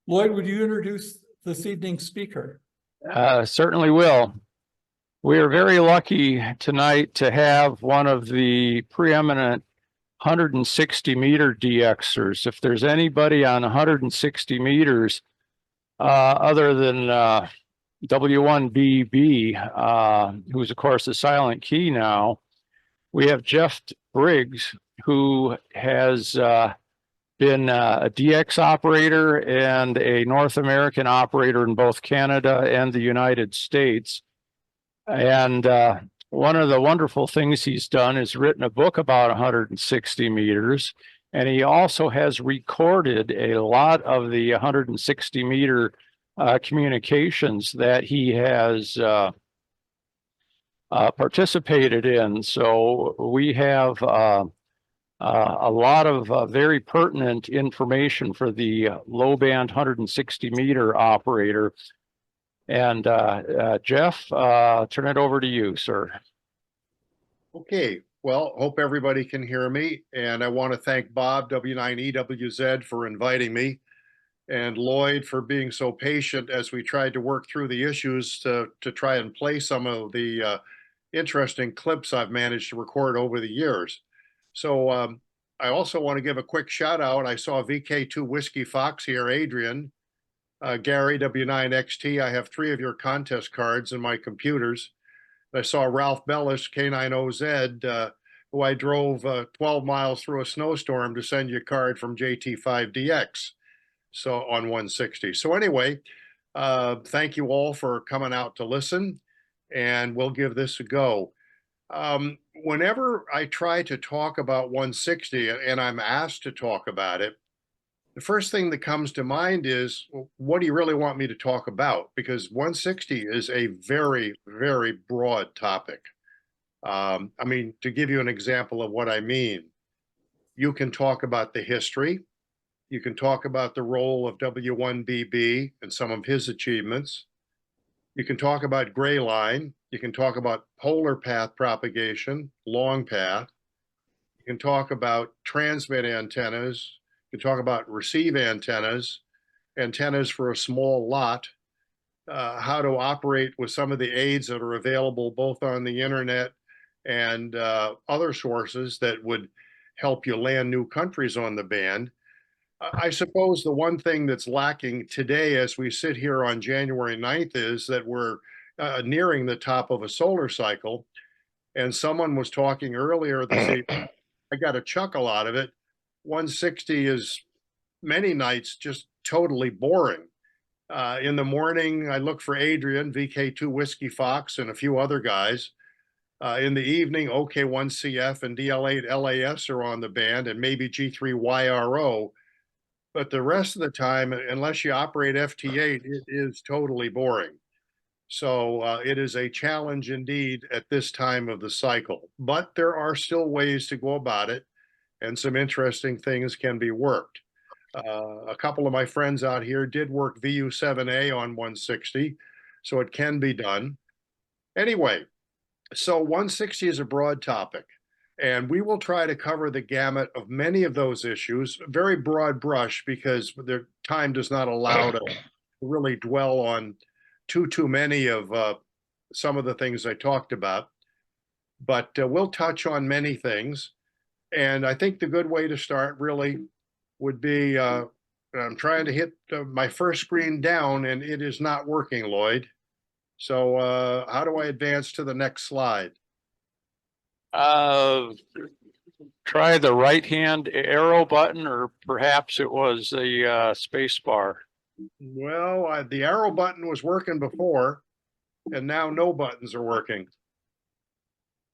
Lloyd, would you introduce this evening's speaker? Certainly will. We are very lucky tonight to have one of the preeminent 160-meter DXers. If there's anybody on 160 meters other than W1BB, who's of course a silent key now, we have Jeff Briggs, who has been a DX operator and a North American operator in both Canada and the United States. And one of the wonderful things he's done is written a book about 160 meters. And he also has recorded a lot of the 160 meter communications that he has participated in. So we have a lot of very pertinent information for the low band 160 meter operator. And Jeff, turn it over to you, sir. Okay, well, hope everybody can hear me. And I want to thank Bob, W9EWZ, for inviting me, and Lloyd for being so patient as we tried to work through the issues to try and play some of the interesting clips I've managed to record over the years. So I also want to give a quick shout out. I saw VK2 Whiskey Fox here, Adrian, Gary, W9XT. I have 3 of your contest cards in my computers. I saw Ralph Bellis, K1ZM, who I drove 12 miles through a snowstorm to send you a card from JT5DX, so on 160. So anyway, thank you all for coming out to listen, and we'll give this a go. Whenever I try to talk about 160 and I'm asked to talk about it, the first thing that comes to mind is, well, what do you really want me to talk about? Because 160 is a very, very broad topic. I mean, to give you an example of what I mean, you can talk about the history. You can talk about the role of W1BB and some of his achievements. You can talk about gray line. You can talk about polar path propagation, long path. You can talk about transmit antennas. You can talk about receive antennas, antennas for a small lot, how to operate with some of the aids that are available both on the internet and other sources that would help you land new countries on the band. I suppose the one thing that's lacking today as we sit here on January 9th is that we're nearing the top of a solar cycle. And someone was talking earlier this evening, I got a chuckle out of it. 160 is many nights just totally boring. In the morning, I look for Adrian, VK2 Whiskey Fox, and a few other guys. In the evening, K1ZM and DL8 LAS are on the band, and maybe G3YRO. But the rest of the time, unless you operate FT8, it is totally boring. So it is a challenge indeed at this time of the cycle. But there are still ways to go about it, and some interesting things can be worked. A couple of my friends out here did work VU7A on 160, so it can be done. Anyway, so 160 is a broad topic, and we will try to cover the gamut of many of those issues, very broad brush, because the time does not allow to really dwell on too many of some of the things I talked about. But we'll touch on many things. And I think the good way to start really would be, I'm trying to hit my first screen down and it is not working, Lloyd. So how do I advance to the next slide? Try the right-hand arrow button, or perhaps it was the space bar. Well, the arrow button was working before, and now no buttons are working.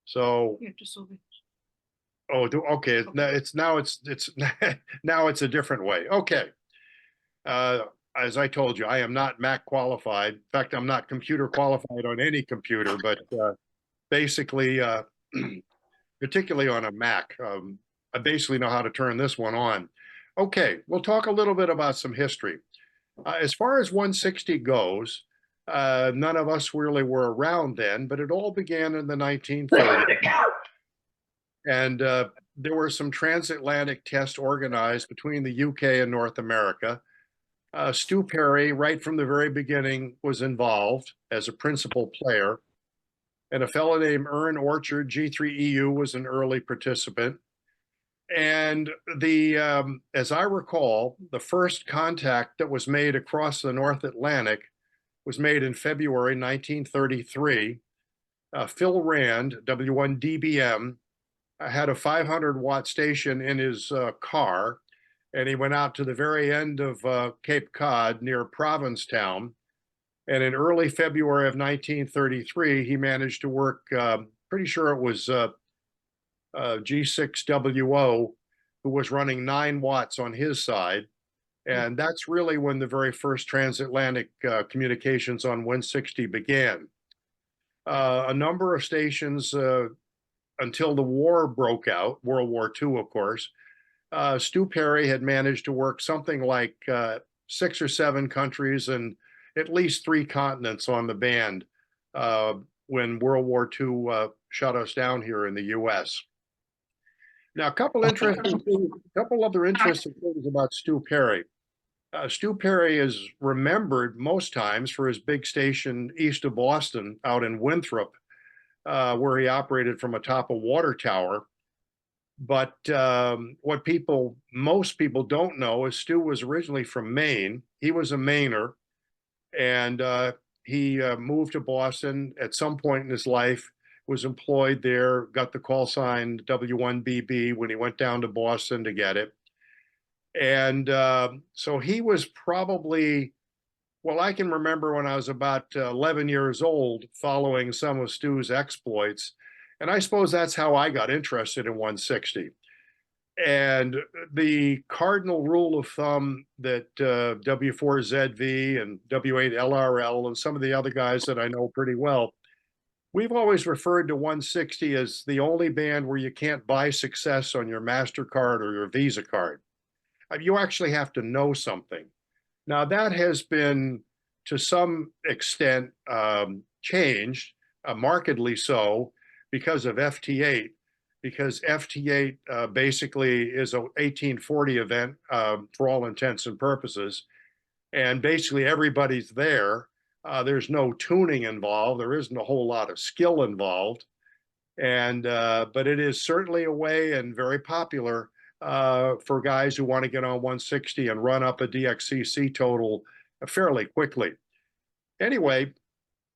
So, oh, okay. It's now it's a different way. Okay. As I told you, I am not Mac qualified. In fact, I'm not computer qualified on any computer, but basically, particularly on a Mac, I basically know how to turn this one on. Okay, we'll talk a little bit about some history. As far as 160 goes, none of us really were around then, but it all began in the 1930s. And there were some transatlantic tests organized between the UK and North America. Stu Perry, right from the very beginning, was involved as a principal player. And a fellow named Ern Orchard, G3EU, was an early participant. And as I recall, the first contact that was made across the North Atlantic was made in February 1933. Phil Rand, W1DBM, had a 500-watt station in his car, and he went out to the very end of Cape Cod near Provincetown. And in early February of 1933, he managed to work, pretty sure it was G6WO, who was running 9 watts on his side. And that's really when the very first transatlantic communications on 160 began. A number of stations until the war broke out, World War II, of course. Stu Perry had managed to work something like 6 or 7 countries and at least 3 continents on the band when World War II shut us down here in the US. Now, a couple other interesting things about Stu Perry. Stu Perry is remembered most times for his big station east of Boston out in Winthrop, where he operated from atop a water tower. But what most people don't know is Stu was originally from Maine. He was a Mainer, and he moved to Boston at some point in his life, was employed there, got the call sign W1BB when he went down to Boston to get it. And so he was probably, well, I can remember when I was about 11 years old following some of Stu's exploits. And I suppose that's how I got interested in 160. And the cardinal rule of thumb that W4ZV and W8LRL and some of the other guys that I know pretty well, we've always referred to 160 as the only band where you can't buy success on your MasterCard or your Visa card. You actually have to know something. Now, that has been, to some extent, changed, markedly so, because of FT8. Because FT8 basically is a 1840 event for all intents and purposes. And basically everybody's there. There's no tuning involved. There isn't a whole lot of skill involved. And but it is certainly a way, and very popular for guys who want to get on 160 and run up a DXCC total fairly quickly. Anyway,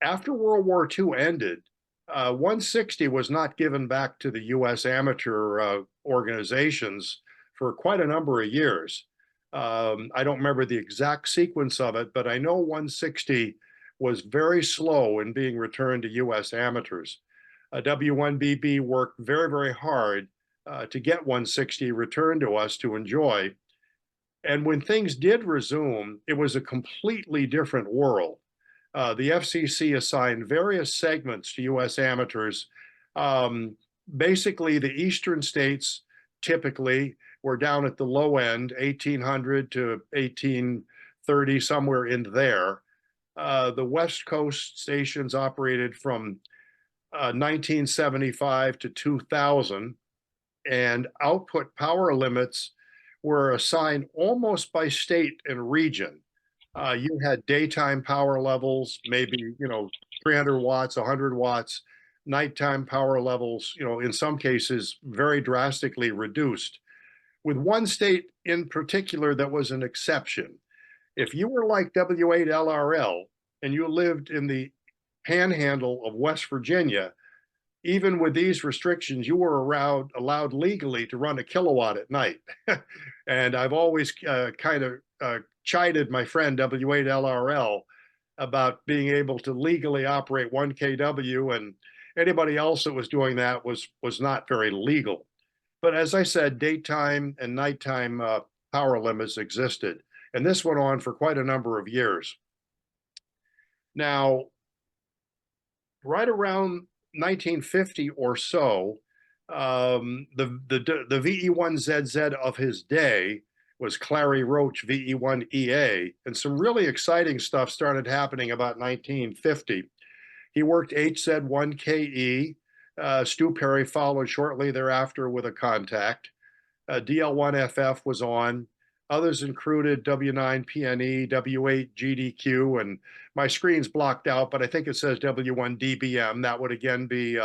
after World War II ended, 160 was not given back to the U.S. amateur organizations for quite a number of years. I don't remember the exact sequence of it, but I know 160 was very slow in being returned to U.S. amateurs. W1BB worked very, very hard to get 160 returned to us to enjoy. And when things did resume, it was a completely different world. The FCC assigned various segments to U.S. amateurs. Basically, the eastern states typically were down at the low end, 1800 to 1830, somewhere in there. The West Coast stations operated from 1975 to 2000, and output power limits were assigned almost by state and region. You had daytime power levels, maybe, 300 watts, 100 watts, nighttime power levels, in some cases, very drastically reduced. With one state in particular that was an exception. If you were like W8LRL and you lived in the panhandle of West Virginia, even with these restrictions, you were allowed legally to run a kilowatt at night. And I've always kind of chided my friend W8LRL about being able to legally operate 1 kW, and anybody else that was doing that was not very legal. But as I said, daytime and nighttime power limits existed, and this went on for quite a number of years. Now, right around 1950 or so, the VE1ZZ of his day was Clary Roach VE1EA, and some really exciting stuff started happening about 1950. He worked HZ1KE. Stu Perry followed shortly thereafter with a contact. DL1FF was on. Others included W9PNE, W8 GDQ, and my screen's blocked out, but I think it says W1DBM. That would again be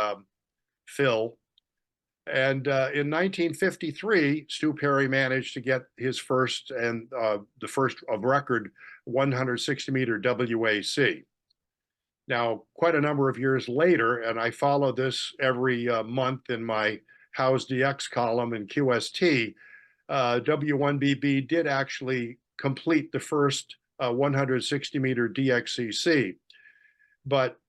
Phil. And in 1953, Stu Perry managed to get his first and the first of record 160-meter WAC. Now, quite a number of years later, and I follow this every month in my How's DX column in QST, W1BB did actually complete the first 160-meter DXCC. But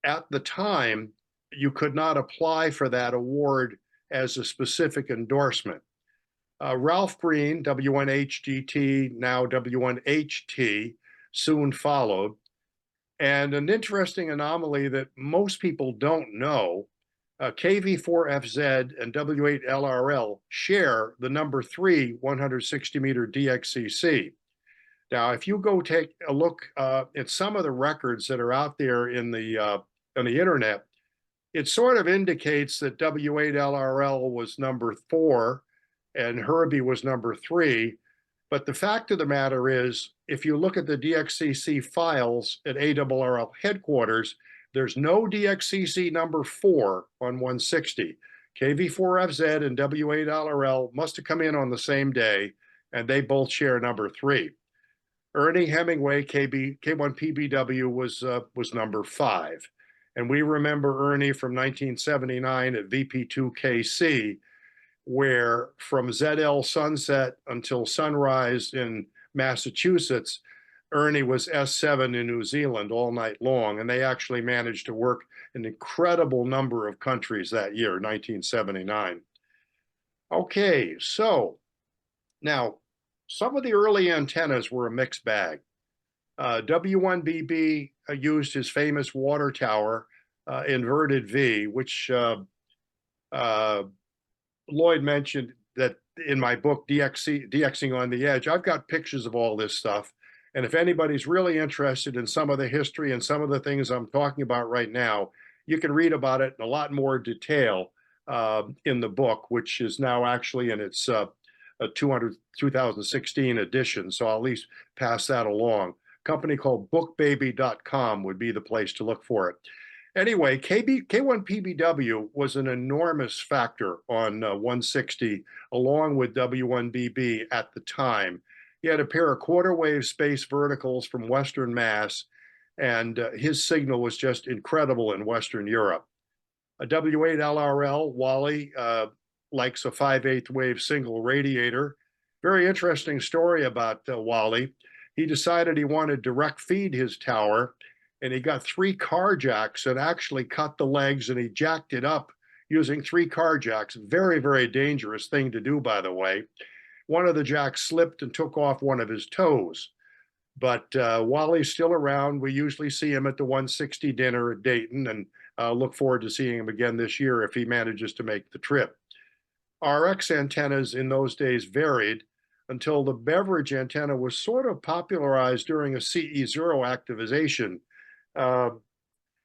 at the time, you could not apply for that award as a specific endorsement. Ralph Green, W1HGT, now W1HT, soon followed. And an interesting anomaly that most people don't know, KV4FZ and W8LRL share the number 3 160-meter DXCC. Now, if you go take a look at some of the records that are out there in the internet, it sort of indicates that W8LRL was number 4 and Herbie was number 3. But the fact of the matter is, if you look at the DXCC files at ARRL headquarters, there's no DXCC number 4 on 160. KV4FZ and W8LRL must have come in on the same day, and they both share number 3. Ernie Hemingway, K1PBW, was number 5. And we remember Ernie from 1979 at VP2KC, where from ZL Sunset until sunrise in Massachusetts, Ernie was S7 in New Zealand all night long. And they actually managed to work an incredible number of countries that year, 1979. Okay, so now some of the early antennas were a mixed bag. W1BB used his famous water tower, inverted V, which Lloyd mentioned that in my book, DXing on the Edge. I've got pictures of all this stuff. And if anybody's really interested in some of the history and some of the things I'm talking about right now, you can read about it in a lot more detail in the book, which is now actually in its 2016 edition. So I'll at least pass that along. A company called bookbaby.com would be the place to look for it. Anyway, K1PBW was an enormous factor on 160, along with W1BB at the time. He had a pair of quarter-wave space verticals from Western Mass, and his signal was just incredible in Western Europe. A W8LRL, Wally, likes a 5/8 wave single radiator. Very interesting story about Wally. He decided he wanted direct feed his tower, and he got 3 car jacks and actually cut the legs, and he jacked it up using 3 car jacks. Very, very dangerous thing to do, by the way. One of the jacks slipped and took off one of his toes. But Wally's still around. We usually see him at the 160 dinner at Dayton, and look forward to seeing him again this year if he manages to make the trip. RX antennas in those days varied until the beverage antenna was sort of popularized during a CE0 activization.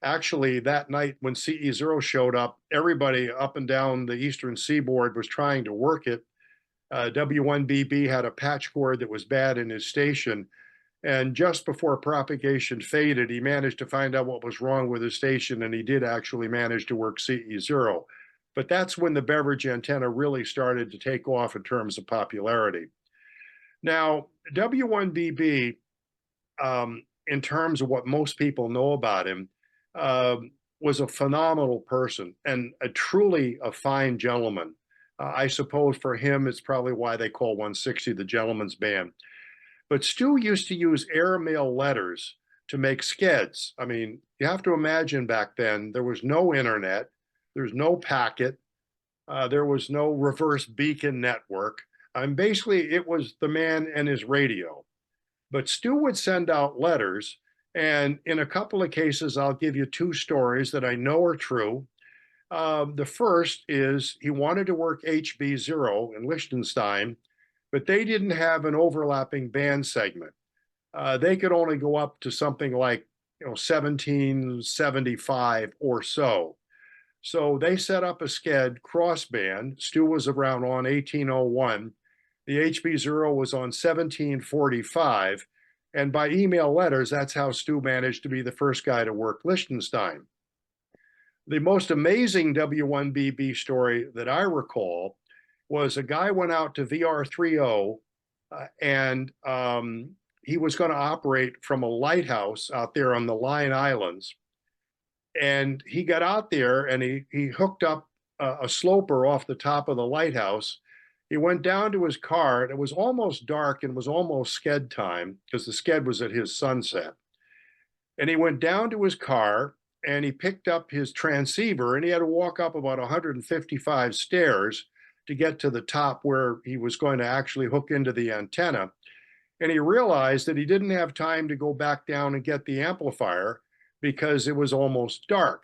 Actually, that night when CE0 showed up, everybody up and down the eastern seaboard was trying to work it. W1BB had a patch cord that was bad in his station, and just before propagation faded, he managed to find out what was wrong with his station, and he did actually manage to work CE0. But that's when the beverage antenna really started to take off in terms of popularity. Now, W1BB, in terms of what most people know about him, was a phenomenal person and truly a fine gentleman. I suppose for him, it's probably why they call 160 the gentleman's band. But Stu used to use airmail letters to make skeds. I mean, you have to imagine back then, there was no internet, there's no packet, there was no reverse beacon network. Basically, it was the man and his radio. But Stu would send out letters, and in a couple of cases, I'll give you 2 stories that I know are true. The first is he wanted to work HB0 in Liechtenstein, but they didn't have an overlapping band segment. They could only go up to something like 1775 or so. So they set up a sked crossband. Stu was around on 1801, The HB0 was on 1745. And by email letters, that's how Stu managed to be the first guy to work Liechtenstein. The most amazing W1BB story that I recall was a guy went out to VR30 and he was going to operate from a lighthouse out there on the Line Islands. And he got out there and he hooked up a sloper off the top of the lighthouse. He went down to his car and it was almost dark and was almost sked time because the sked was at his sunset. And he went down to his car and he picked up his transceiver and he had to walk up about 155 stairs to get to the top where he was going to actually hook into the antenna. And he realized that he didn't have time to go back down and get the amplifier because it was almost dark.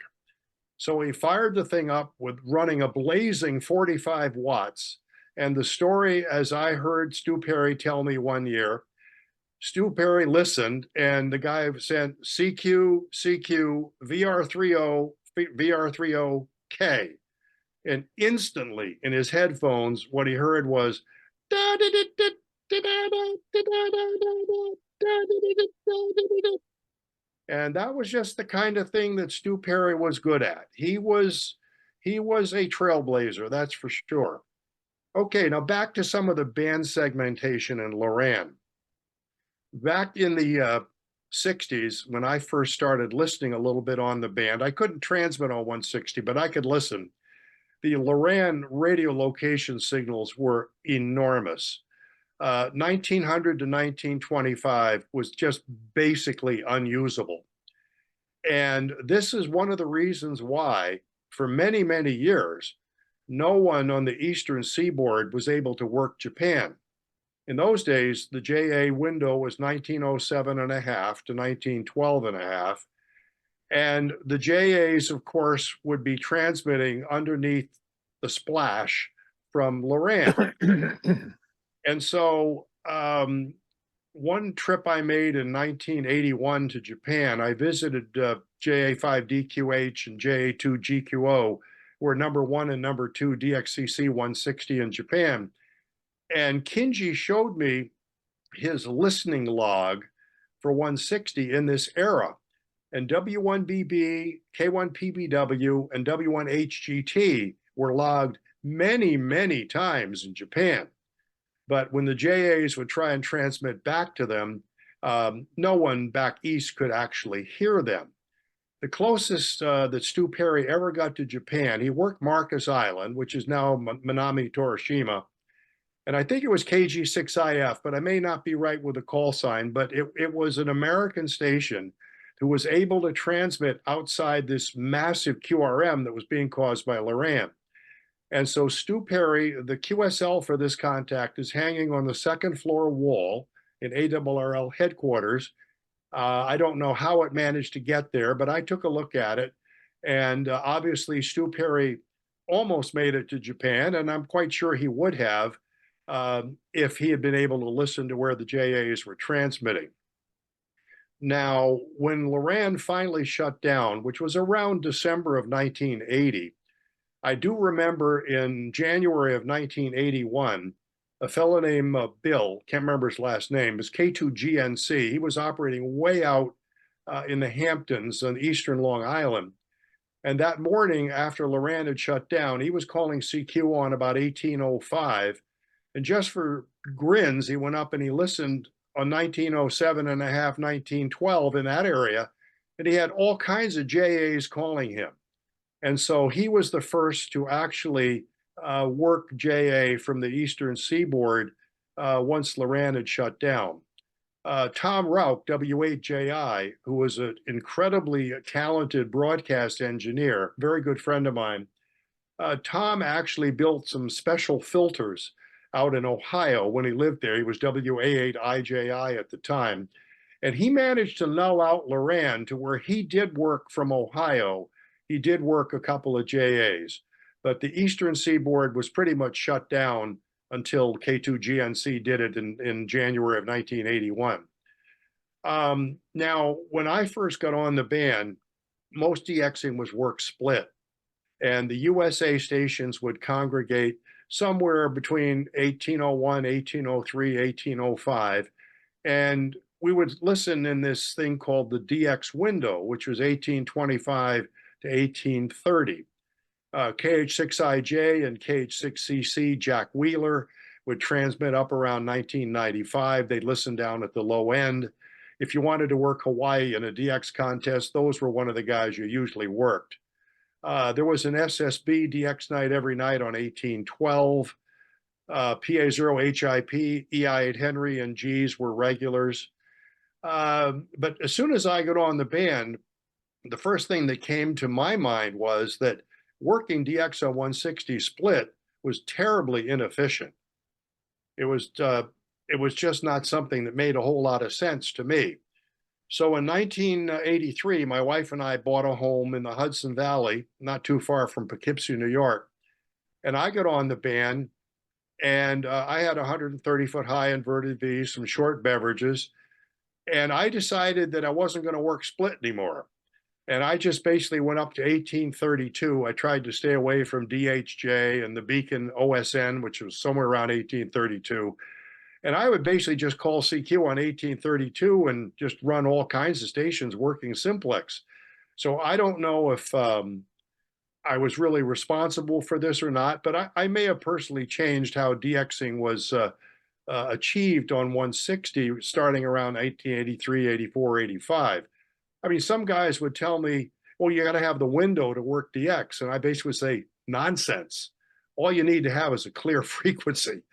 So he fired the thing up with running a blazing 45 watts. And the story, as I heard Stu Perry tell me one year, Stu Perry listened and the guy said, CQ, CQ, VR30, VR30K. And instantly in his headphones, what he heard was, and that was just the kind of thing that Stu Perry was good at. He was a trailblazer, that's for sure. Okay, now back to some of the band segmentation in Loran. Back in the 60s, when I first started listening a little bit on the band, I couldn't transmit on 160, but I could listen. The Loran radio location signals were enormous. 1900 to 1925 was just basically unusable. And this is one of the reasons why, for many, many years, no one on the eastern seaboard was able to work Japan. In those days, the JA window was 1907 and a half to 1912 and a half. And the JAs, of course, would be transmitting underneath the splash from Loran. And so one trip I made in 1981 to Japan, I visited JA5DQH and JA2GQO, were number 1 and number 2 DXCC 160 in Japan. And Kinji showed me his listening log for 160 in this era. And W1BB, K1PBW, and W1HGT were logged many, many times in Japan. But when the JAs would try and transmit back to them, no one back east could actually hear them. The closest that Stu Perry ever got to Japan, he worked Marcus Island, which is now Minami Torishima. And I think it was KG6IF, but I may not be right with the call sign, but it was an American station who was able to transmit outside this massive QRM that was being caused by Loran. And so Stu Perry, the QSL for this contact is hanging on the second floor wall in ARRL headquarters. I don't know how it managed to get there, but I took a look at it. And obviously Stu Perry almost made it to Japan, and I'm quite sure he would have if he had been able to listen to where the JAs were transmitting. Now, when Loran finally shut down, which was around December of 1980, I do remember in January of 1981, a fellow named Bill, can't remember his last name, was K2GNC. He was operating way out in the Hamptons on eastern Long Island. And that morning after Loran had shut down, he was calling CQ on about 1805. And just for grins, he went up and he listened on 1907 and a half, 1912 in that area. And he had all kinds of JAs calling him. And so he was the first to actually work JA from the eastern seaboard once Loran had shut down. Tom Rauch, W8JI, who was an incredibly talented broadcast engineer, very good friend of mine, Tom actually built some special filters out in Ohio when he lived there. He was WA8IJI at the time. And he managed to null out Loran to where he did work from Ohio. He did work a couple of JAs, but the eastern seaboard was pretty much shut down until K2GNC did it in January of 1981. Now, when I first got on the band, most DXing was work split, and the USA stations would congregate somewhere between 1801, 1803, 1805. And we would listen in this thing called the DX window, which was 1825 to 1830. KH6IJ and KH6CC, Jack Wheeler, would transmit up around 1995. They'd listen down at the low end. If you wanted to work Hawaii in a DX contest, those were one of the guys you usually worked. There was an SSB DX night every night on 1812. PA0 HIP, EI8 Henry, and G's were regulars. But as soon as I got on the band, the first thing that came to my mind was that working DX on 160 split was terribly inefficient. It was just not something that made a whole lot of sense to me. So in 1983, my wife and I bought a home in the Hudson Valley, not too far from Poughkeepsie, New York. And I got on the band, and I had 130-foot high inverted V, some short beverages. And I decided that I wasn't going to work split anymore. And I just basically went up to 1832. I tried to stay away from DHJ and the Beacon OSN, which was somewhere around 1832. And I would basically just call CQ on 1832 and just run all kinds of stations working simplex. So I don't know if I was really responsible for this or not, but I may have personally changed how DXing was achieved on 160 starting around 1983, 84, 85. I mean, some guys would tell me, well, you got to have the window to work DX. And I basically would say, nonsense. All you need to have is a clear frequency.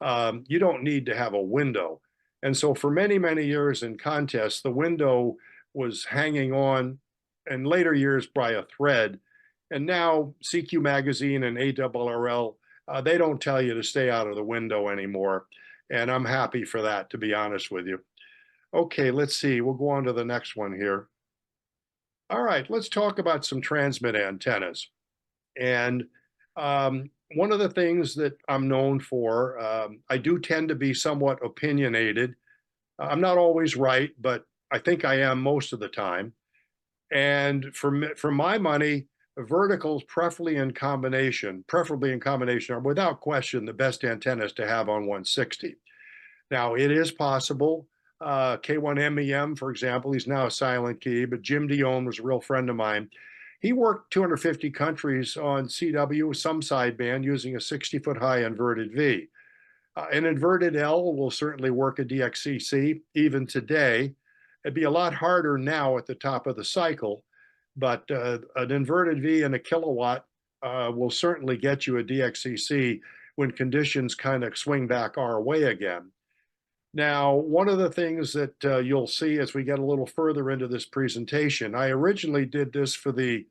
You don't need to have a window. And so for many, many years in contests, the window was hanging on, in later years by a thread. And now CQ Magazine and ARRL, they don't tell you to stay out of the window anymore. And I'm happy for that, to be honest with you. Okay, let's see. We'll go on to the next one here. All right, let's talk about some transmit antennas. And one of the things that I'm known for, I do tend to be somewhat opinionated. I'm not always right, but I think I am most of the time. And for my money, verticals, preferably in combination, are without question the best antennas to have on 160. Now, it is possible. K1ZM, for example, he's now a silent key, but Jim Dion was a real friend of mine. He worked 250 countries on CW, some sideband, using a 60-foot high inverted V. An inverted L will certainly work a DXCC even today. It'd be a lot harder now at the top of the cycle, but an inverted V and a kilowatt will certainly get you a DXCC when conditions kind of swing back our way again. Now, one of the things that you'll see as we get a little further into this presentation, I originally did this for the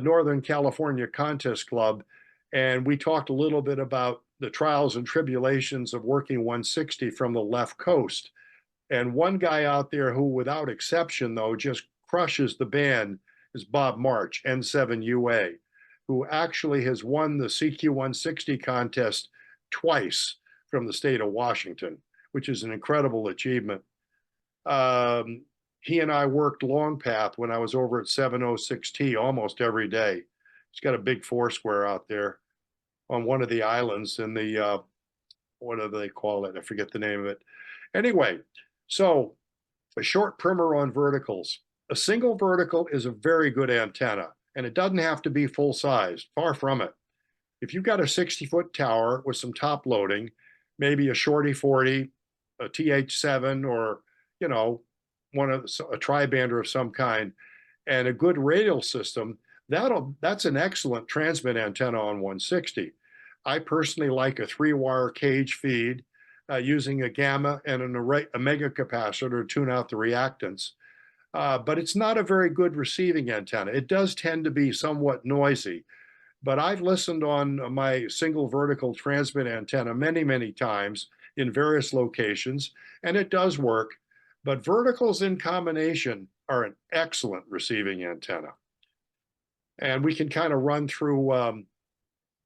Northern California Contest Club, and we talked a little bit about the trials and tribulations of working 160 from the left coast. And one guy out there who, without exception, though, just crushes the band is Bob March, N7UA, who actually has won the CQ 160 contest twice from the state of Washington, which is an incredible achievement. He and I worked long path when I was over at 706T almost every day. He's got a big foursquare out there on one of the islands in the, what do they call it? I forget the name of it. Anyway, so a short primer on verticals. A single vertical is a very good antenna, and it doesn't have to be full size, far from it. If you've got a 60-foot tower with some top loading, maybe a Shorty 40, a TH7, or, you know, a tri-bander of some kind, and a good radial system, that's an excellent transmit antenna on 160. I personally like a 3-wire cage feed using a gamma and an omega capacitor to tune out the reactance. But it's not a very good receiving antenna. It does tend to be somewhat noisy, but I've listened on my single vertical transmit antenna many, many times in various locations, and it does work. But verticals in combination are an excellent receiving antenna. And we can kind of run through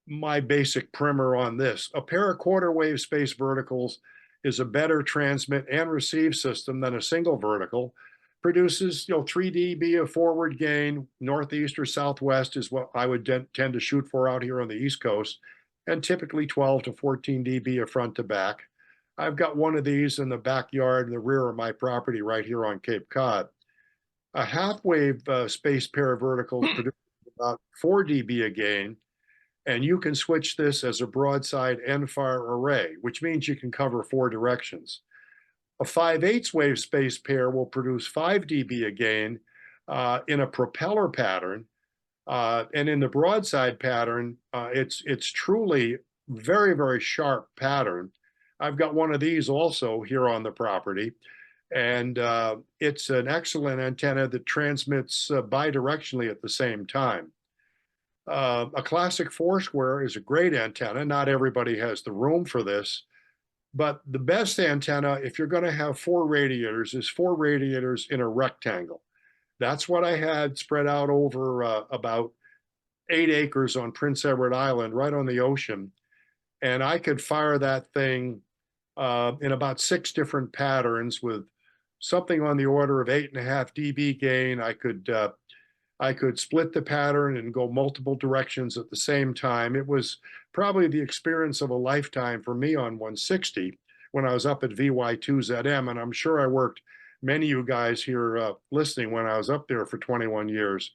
my basic primer on this. A pair of quarter wave space verticals is a better transmit and receive system than a single vertical. Produces, 3 dB of forward gain, northeast or southwest is what I would tend to shoot for out here on the East Coast. and typically 12 to 14 dB of front to back. I've got one of these in the backyard in the rear of my property right here on Cape Cod. A half-wave space pair verticals produce about 4 dB a gain, and you can switch this as a broadside end-fire array, which means you can cover 4 directions. A 5/8 wave space pair will produce 5 dB a gain in a propeller pattern, and in the broadside pattern, it's truly very, very sharp pattern. I've got one of these also here on the property, and it's an excellent antenna that transmits bidirectionally at the same time. A classic 4-square is a great antenna. Not everybody has the room for this, but the best antenna, if you're going to have 4 radiators, is 4 radiators in a rectangle. That's what I had spread out over about 8 acres on Prince Edward Island, right on the ocean. And I could fire that thing in about 6 different patterns with something on the order of 8.5 dB gain. I could split the pattern and go multiple directions at the same time. It was probably the experience of a lifetime for me on 160 when I was up at VY2ZM, and I'm sure I worked many of you guys here listening when I was up there for 21 years.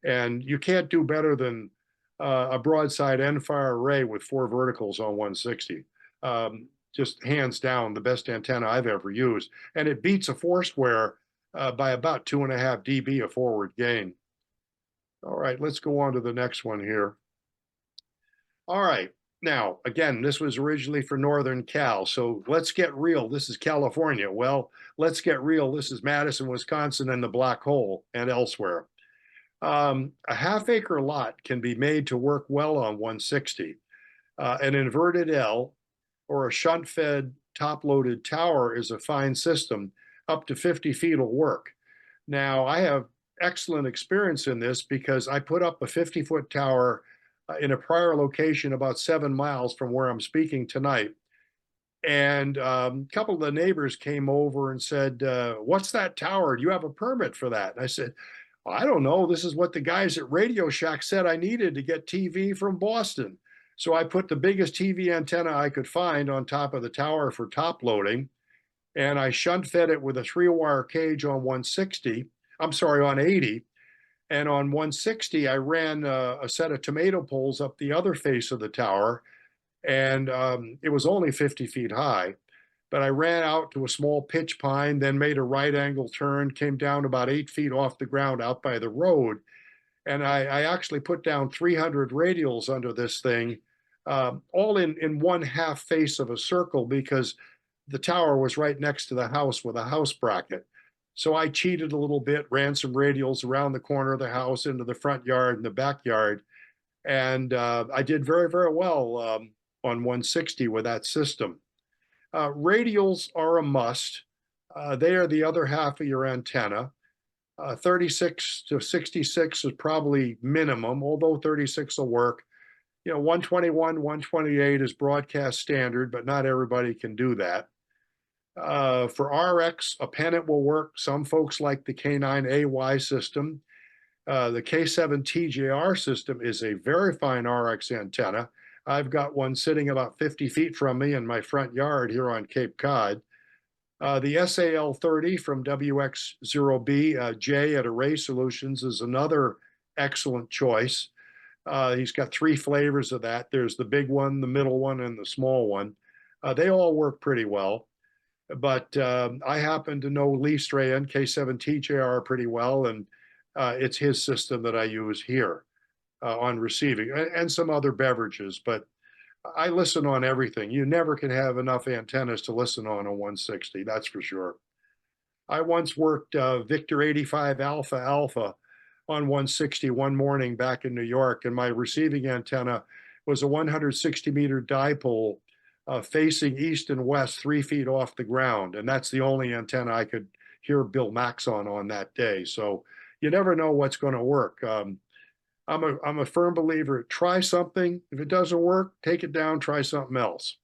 And you can't do better than a broadside end-fire array with 4 verticals on 160. Just hands down the best antenna I've ever used. And it beats a 4-square by about 2.5 dB of forward gain. All right, let's go on to the next one here. All right, now, again, this was originally for Northern Cal, so let's get real. This is California. Well, let's get real. This is Madison, Wisconsin, and the Black Hole and elsewhere. A half-acre lot can be made to work well on 160. An inverted L or a shunt-fed top-loaded tower is a fine system. Up to 50 feet will work. Now, I have excellent experience in this because I put up a 50-foot tower in a prior location about 7 miles from where I'm speaking tonight. And a couple of the neighbors came over and said, what's that tower? Do you have a permit for that? And I said, I don't know. This is what the guys at Radio Shack said I needed to get TV from Boston. So I put the biggest TV antenna I could find on top of the tower for top loading. And I shunt fed it with a 3-wire cage on 160. I'm sorry, on 80. And on 160, I ran a set of tomato poles up the other face of the tower. And it was only 50 feet high. But I ran out to a small pitch pine, then made a right angle turn, came down about 8 feet off the ground out by the road. And I actually put down 300 radials under this thing, all in one half face of a circle because the tower was right next to the house with a house bracket. So I cheated a little bit, ran some radials around the corner of the house into the front yard and the backyard. And I did very, very well on 160 with that system. Radials are a must. They are the other half of your antenna. 36 to 66 is probably minimum, although 36 will work. You know, 121, 128 is broadcast standard, but not everybody can do that. For RX, a pennant will work. Some folks like the K9AY system. The K7 TJR system is a very fine RX antenna. I've got one sitting about 50 feet from me in my front yard here on Cape Cod. The SAL30 from WX0B, Jay at Array Solutions, is another excellent choice. He's got 3 flavors of that. There's the big one, the middle one, and the small one. They all work pretty well. But I happen to know Lee Strahan, K7 TJR, pretty well, and it's his system that I use here on receiving, and some other beverages. But I listen on everything. You never can have enough antennas to listen on a 160, that's for sure. I once worked Victor 85 Alpha Alpha on 160 one morning back in New York, and my receiving antenna was a 160-meter dipole facing east and west 3 feet off the ground. And that's the only antenna I could hear Bill Max on that day. So you never know what's going to work. I'm a firm believer. Try something. If it doesn't work, take it down, try something else.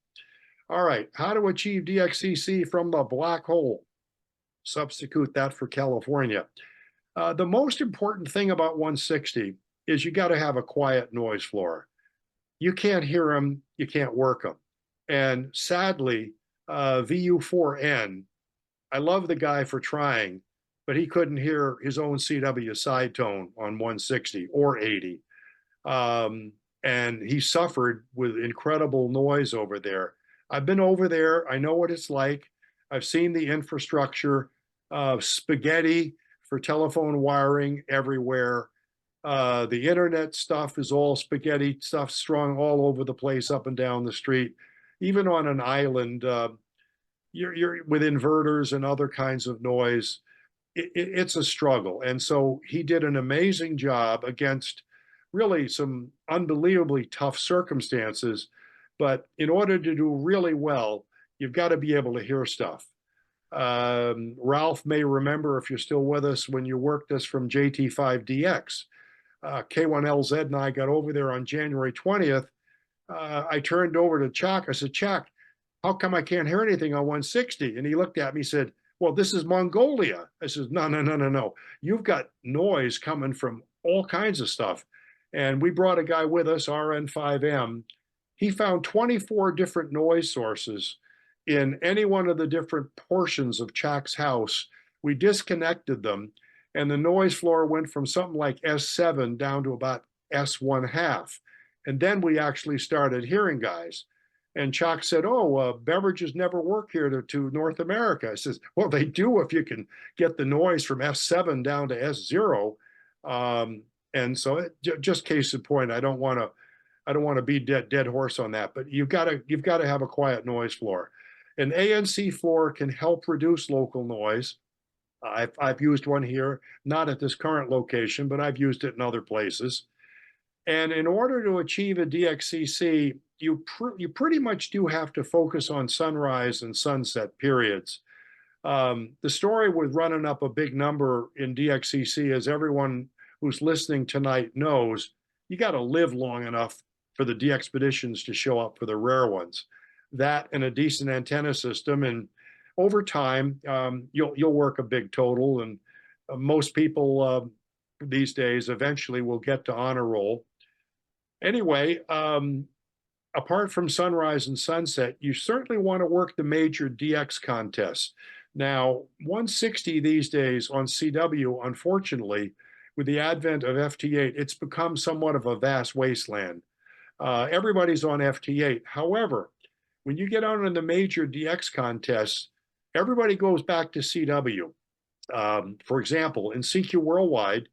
All right, how to achieve DXCC from the black hole. Substitute that for California. The most important thing about 160 is you got to have a quiet noise floor. you can't hear them, you can't work them. And sadly, VU4N, I love the guy for trying, but he couldn't hear his own CW side tone on 160 or 80. And he suffered with incredible noise over there. I've been over there. I know what it's like. I've seen the infrastructure, spaghetti for telephone wiring everywhere. The internet stuff is all spaghetti stuff strung all over the place, up and down the street. Even on an island, you're with inverters and other kinds of noise. It's a struggle. And so he did an amazing job against really some unbelievably tough circumstances. But in order to do really well, you've got to be able to hear stuff. Ralph may remember, if you're still with us, when you worked us from JT5DX. K1LZ and I got over there on January 20th. I turned over to Chuck. I said, Chuck, how come I can't hear anything on 160? And he looked at me and said, well, this is Mongolia. I said, no. You've got noise coming from all kinds of stuff. And we brought a guy with us, RN5M. He found 24 different noise sources in any one of the different portions of Chuck's house. We disconnected them, and the noise floor went from something like S7 down to about S1/2. And then we actually started hearing guys. And Chuck said, oh, beverages never work here to North America. I says, well, they do if you can get the noise from S7 down to S0. And so just case in point, I don't want to be dead horse on that, but you've got to have a quiet noise floor. An ANC floor can help reduce local noise. I've used one here, not at this current location, but I've used it in other places. And in order to achieve a DXCC, you pretty much do have to focus on sunrise and sunset periods. The story with running up a big number in DXCC, as everyone who's listening tonight knows, you got to live long enough for the DXpeditions to show up for the rare ones. That and a decent antenna system, and over time, you'll work a big total. And most people these days eventually will get to honor roll. Anyway, apart from sunrise and sunset, you certainly want to work the major DX contests. Now, 160 these days on CW, unfortunately, with the advent of FT8, it's become somewhat of a vast wasteland. Everybody's on FT8. However, when you get out in the major DX contests, everybody goes back to CW. For example, in CQ Worldwide,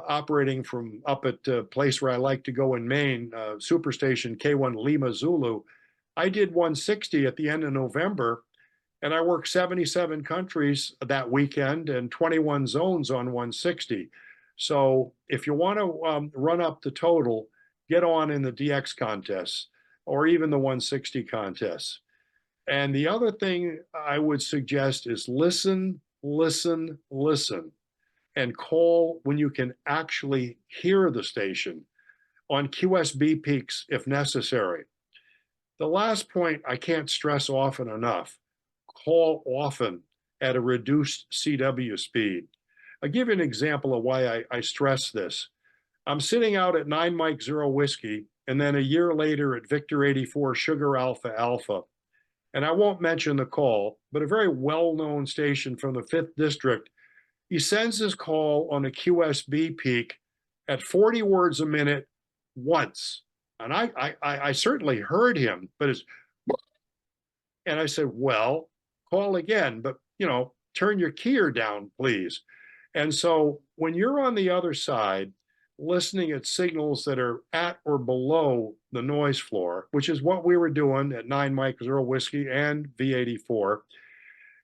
operating from up at a place where I like to go in Maine, Superstation K1 Lima Zulu, I did 160 at the end of November, and I worked 77 countries that weekend and 21 zones on 160. So if you want to run up the total, get on in the DX contests or even the 160 contests. And the other thing I would suggest is listen, and call when you can actually hear the station on QSB peaks if necessary. The last point I can't stress often enough, call often at a reduced CW speed. I'll give you an example of why I stress this. I'm sitting out at 9 Mike 0 Whiskey, and then a year later at Victor 84 Sugar Alpha Alpha. And I won't mention the call, but a very well-known station from the 5th District, he sends his call on a QSB peak at 40 words a minute once. And I certainly heard him, but and I said, well, call again, but turn your keyer down, please. And so when you're on the other side, listening at signals that are at or below the noise floor, which is what we were doing at 9 Mike 0 Whiskey and V84,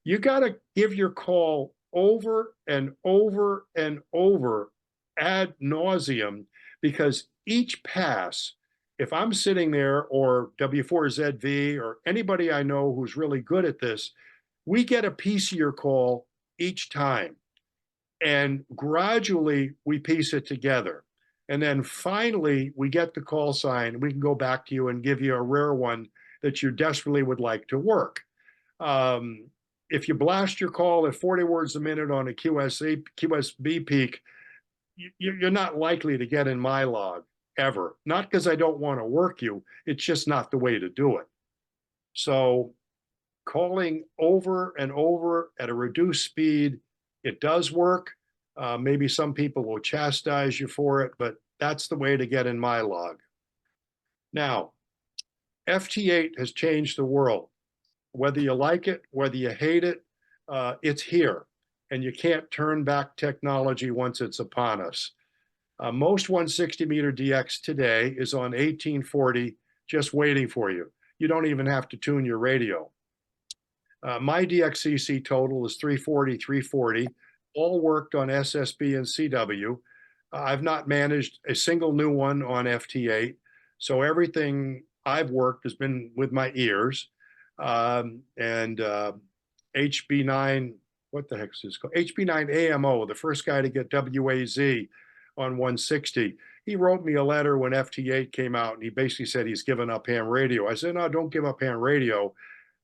you got to give your call over and over and over ad nauseum, because each pass, if I'm sitting there, or W4ZV or anybody I know who's really good at this, we get a piece of your call each time. And gradually we piece it together. And then finally we get the call sign. We can go back to you and give you a rare one that you desperately would like to work. If you blast your call at 40 words a minute on a QSB peak, you're not likely to get in my log. ever. Not because I don't want to work you, it's just not the way to do it. So calling over and over at a reduced speed, it does work. Maybe some people will chastise you for it, but that's the way to get in my log. Now, FT8 has changed the world. Whether you like it, whether you hate it, it's here. And you can't turn back technology once it's upon us. Most 160-meter DX today is on 1840, just waiting for you. You don't even have to tune your radio. My DXCC total is 340, 340, all worked on SSB and CW. I've not managed a single new one on FT8, so everything I've worked has been with my ears. HB9, what the heck is this called? HB9 AMO, the first guy to get WAZ on 160. He wrote me a letter when FT8 came out, and he basically said he's given up ham radio. I said, no, don't give up ham radio,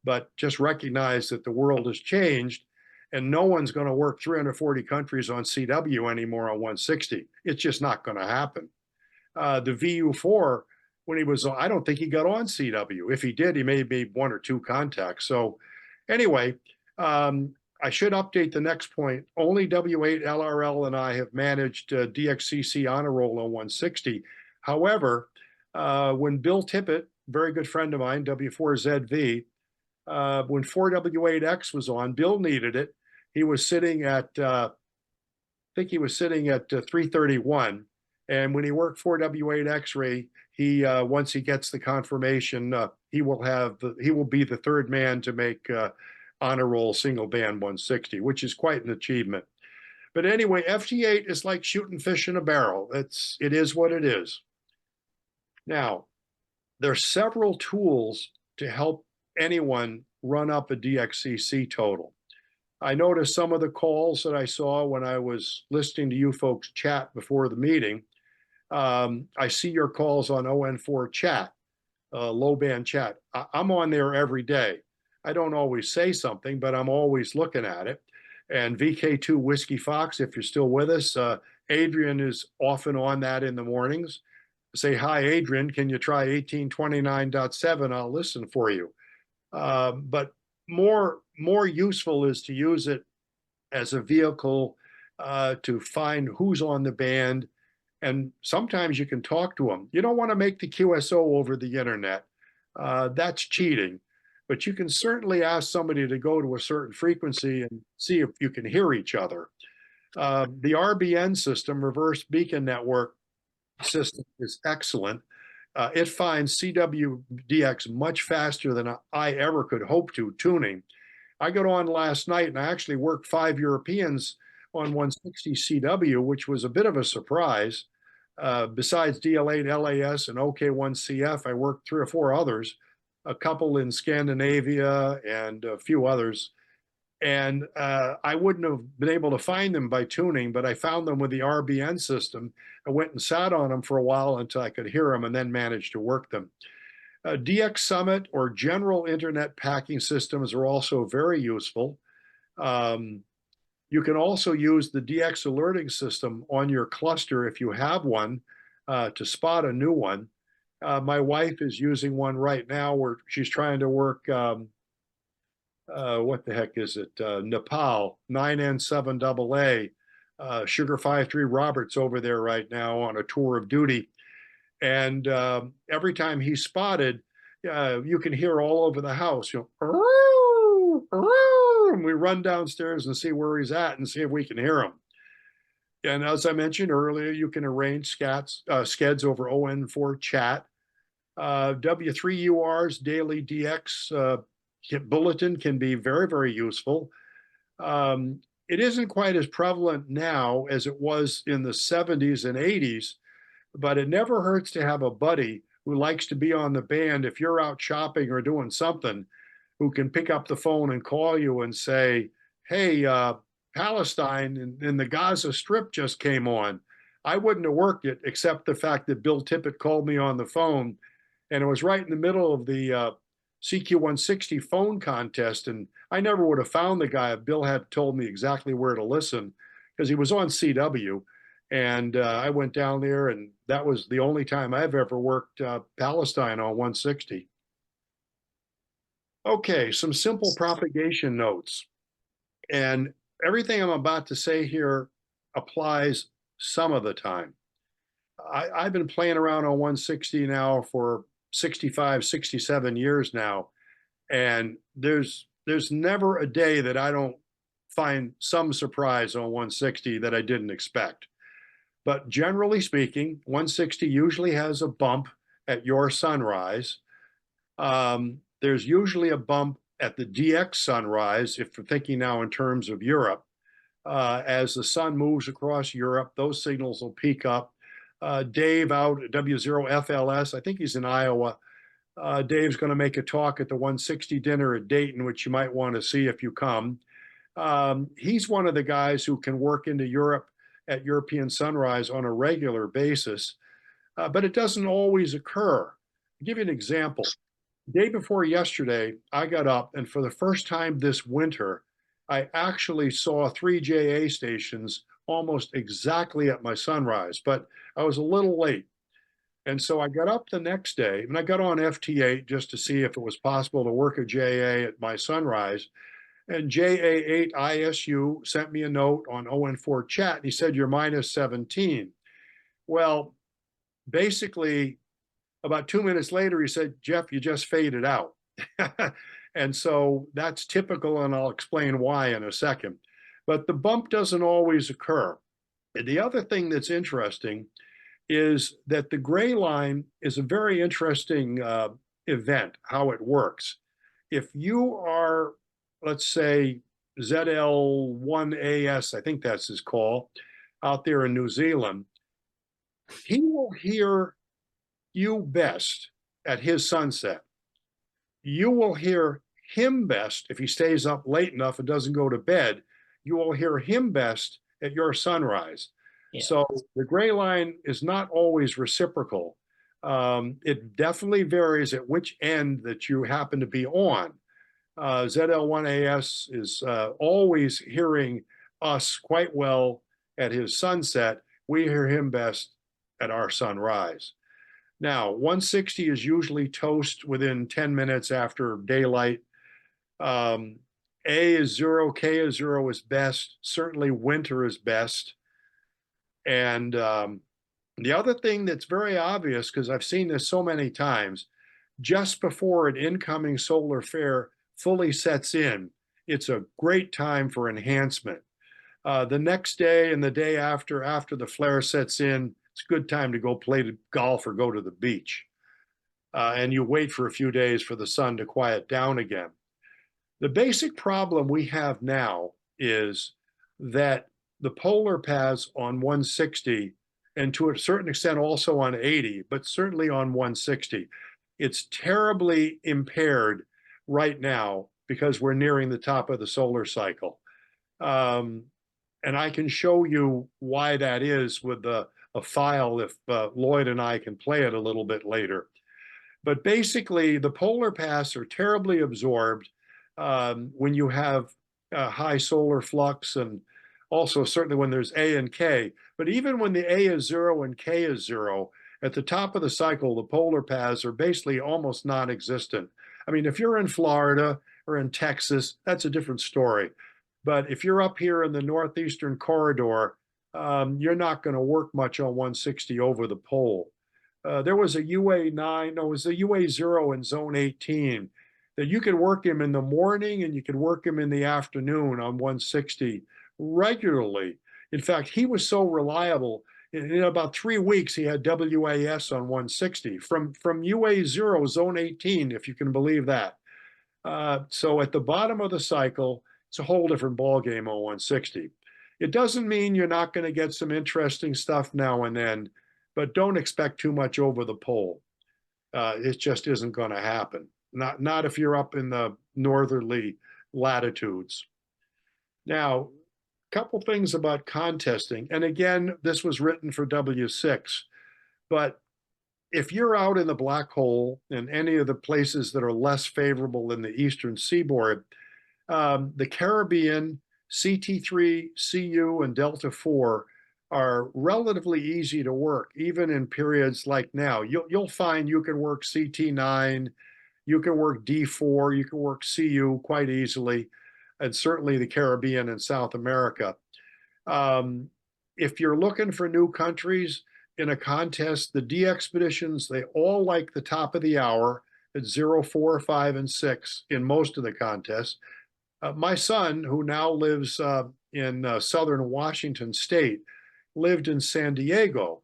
but just recognize that the world has changed, and no one's going to work 340 countries on CW anymore on 160. It's just not going to happen. The VU4, when he was, I don't think he got on CW. If he did, he may have made one or two contacts. So anyway, I should update the next point. Only W8 LRL and I have managed DXCC honor roll on 160. However, when Bill Tippett, very good friend of mine, W4ZV, when 4W8X was on, Bill needed it. He was sitting at, I think he was sitting at 331. And when he worked 4W8 X-ray, he once he gets the confirmation, he will be the third man to make honor roll single band 160, which is quite an achievement. But anyway, FT8 is like shooting fish in a barrel. It is what it is. Now, there are several tools to help anyone run up a DXCC total. I noticed some of the calls that I saw when I was listening to you folks chat before the meeting. I see your calls on ON4 chat, low band chat. I'm on there every day. I don't always say something, but I'm always looking at it. And VK2 Whiskey Fox, if you're still with us, Adrian is often on that in the mornings. Say, hi, Adrian, can you try 1829.7? I'll listen for you. But more useful is to use it as a vehicle to find who's on the band. And sometimes you can talk to them. You don't want to make the QSO over the internet. That's cheating. But you can certainly ask somebody to go to a certain frequency and see if you can hear each other. The RBN system, reverse beacon network system, is excellent. It finds CWDX much faster than I ever could hope to tuning. I got on last night and I actually worked 5 Europeans on 160 CW, which was a bit of a surprise. Besides DL8, LAS, and K1ZM, I worked 3 or 4 others, a couple in Scandinavia and a few others. And I wouldn't have been able to find them by tuning, but I found them with the RBN system. I went and sat on them for a while until I could hear them and then managed to work them. DX Summit or general internet packing systems are also very useful. You can also use the DX alerting system on your cluster if you have one to spot a new one. My wife is using one right now where she's trying to work, what the heck is it? Nepal, 9N7AA, Sugar 53 Roberts over there right now on a tour of duty. And every time he's spotted, you can hear all over the house, you know, and we run downstairs and see where he's at and see if we can hear him. And as I mentioned earlier, you can arrange skeds over ON4 chat. W3UR's daily DX bulletin can be very, very useful. It isn't quite as prevalent now as it was in the 70s and 80s, but it never hurts to have a buddy who likes to be on the band if you're out shopping or doing something, who can pick up the phone and call you and say, hey, Palestine and the Gaza Strip just came on. I wouldn't have worked it except the fact that Bill Tippett called me on the phone, and it was right in the middle of the CQ160 phone contest, and I never would have found the guy if Bill had told me exactly where to listen, because he was on CW, And I went down there, and that was the only time I've ever worked Palestine on 160. Okay, some simple propagation notes. And everything I'm about to say here applies some of the time. I've been playing around on 160 now for 65, 67 years now. And there's never a day that I don't find some surprise on 160 that I didn't expect. But generally speaking, 160 usually has a bump at your sunrise. There's usually a bump at the DX sunrise, if we're thinking now in terms of Europe. As the sun moves across Europe, those signals will peak up. Dave out at W0FLS, I think he's in Iowa. Dave's going to make a talk at the 160 dinner at Dayton, which you might want to see if you come. He's one of the guys who can work into Europe at European sunrise on a regular basis, but it doesn't always occur. I'll give you an example. Day before yesterday, I got up, and for the first time this winter, I actually saw 3 JA stations almost exactly at my sunrise, but I was a little late. And so I got up the next day, and I got on FT8 just to see if it was possible to work a JA at my sunrise. And JA8 ISU sent me a note on ON4 chat, and he said, "You're minus 17. Well, basically, about 2 minutes later, he said, "Jeff, you just faded out." And so that's typical, and I'll explain why in a second. But the bump doesn't always occur. And the other thing that's interesting is that the gray line is a very interesting event, how it works. If you are, let's say, ZL1AS, I think that's his call, out there in New Zealand, he will hear you best at his sunset. You will hear him best if he stays up late enough and doesn't go to bed. You will hear him best at your sunrise. Yeah. So the gray line is not always reciprocal. It definitely varies at which end that you happen to be on. ZL1AS is always hearing us quite well at his sunset. We hear him best at our sunrise. Now, 160 is usually toast within 10 minutes after daylight. A is 0, K is 0 is best. Certainly winter is best. And the other thing that's very obvious, because I've seen this so many times, just before an incoming solar flare fully sets in, it's a great time for enhancement. The next day and the day after the flare sets in, it's a good time to go play golf or go to the beach. And you wait for a few days for the sun to quiet down again. The basic problem we have now is that the polar paths on 160, and to a certain extent also on 80, but certainly on 160, it's terribly impaired right now because we're nearing the top of the solar cycle. And I can show you why that is with a file if Lloyd and I can play it a little bit later. But basically, the polar paths are terribly absorbed when you have high solar flux, and also certainly when there's A and K. But even when the A is 0 and K is 0, at the top of the cycle, the polar paths are basically almost non-existent. I mean, if you're in Florida or in Texas, that's a different story. But if you're up here in the northeastern corridor, you're not going to work much on 160 over the pole. There was a UA9, no, it was a UA0 in zone 18 that you could work him in the morning and you could work him in the afternoon on 160 regularly. In fact, he was so reliable. In about 3 weeks, he had WAS on 160 from UA0, zone 18, if you can believe that. So at the bottom of the cycle, it's a whole different ballgame on 160. It doesn't mean you're not going to get some interesting stuff now and then, but don't expect too much over the pole. It just isn't going to happen. Not if you're up in the northerly latitudes. Now, a couple things about contesting. And again, this was written for W6, but if you're out in the black hole in any of the places that are less favorable in the eastern seaboard, the Caribbean, CT3, CU, and Delta 4 are relatively easy to work, even in periods like now. You'll find you can work CT9, you can work D4, you can work CU quite easily, and certainly the Caribbean and South America. If you're looking for new countries in a contest, the D expeditions, they all like the top of the hour at 0, 4, 5, and 6 in most of the contests. My son, who now lives in southern Washington State, lived in San Diego,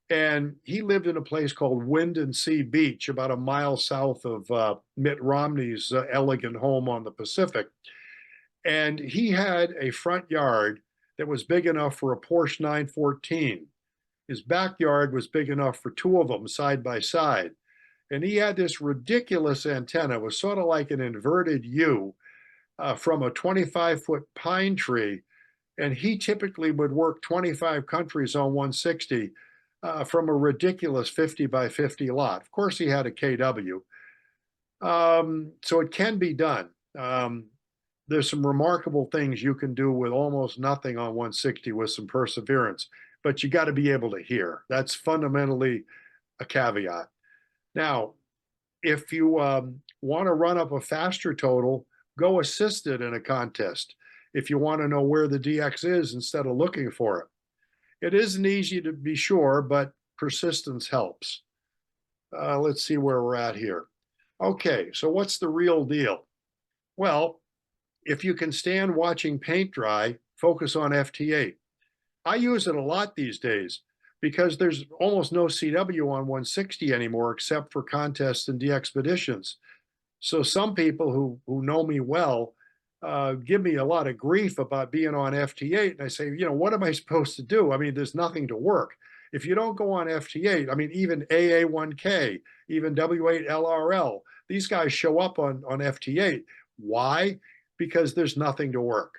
and he lived in a place called Wind and Sea Beach, about a mile south of Mitt Romney's elegant home on the Pacific. And he had a front yard that was big enough for a Porsche 914. His backyard was big enough for two of them side by side. And he had this ridiculous antenna. It was sort of like an inverted U from a 25-foot pine tree. And he typically would work 25 countries on 160 from a ridiculous 50 by 50 lot. Of course, he had a KW. So it can be done. There's some remarkable things you can do with almost nothing on 160 with some perseverance, but you got to be able to hear. That's fundamentally a caveat. Now, if you want to run up a faster total, go assisted in a contest if you want to know where the DX is instead of looking for it. It isn't easy to be sure, but persistence helps. Let's see where we're at here. Okay, so what's the real deal? Well, if you can stand watching paint dry, focus on FT8. I use it a lot these days because there's almost no CW on 160 anymore except for contests and DXpeditions. So some people who know me well give me a lot of grief about being on FT8. And I say, you know, what am I supposed to do? I mean, there's nothing to work. If you don't go on FT8, I mean, even AA1K, even W8LRL, these guys show up on FT8. Why? Because there's nothing to work.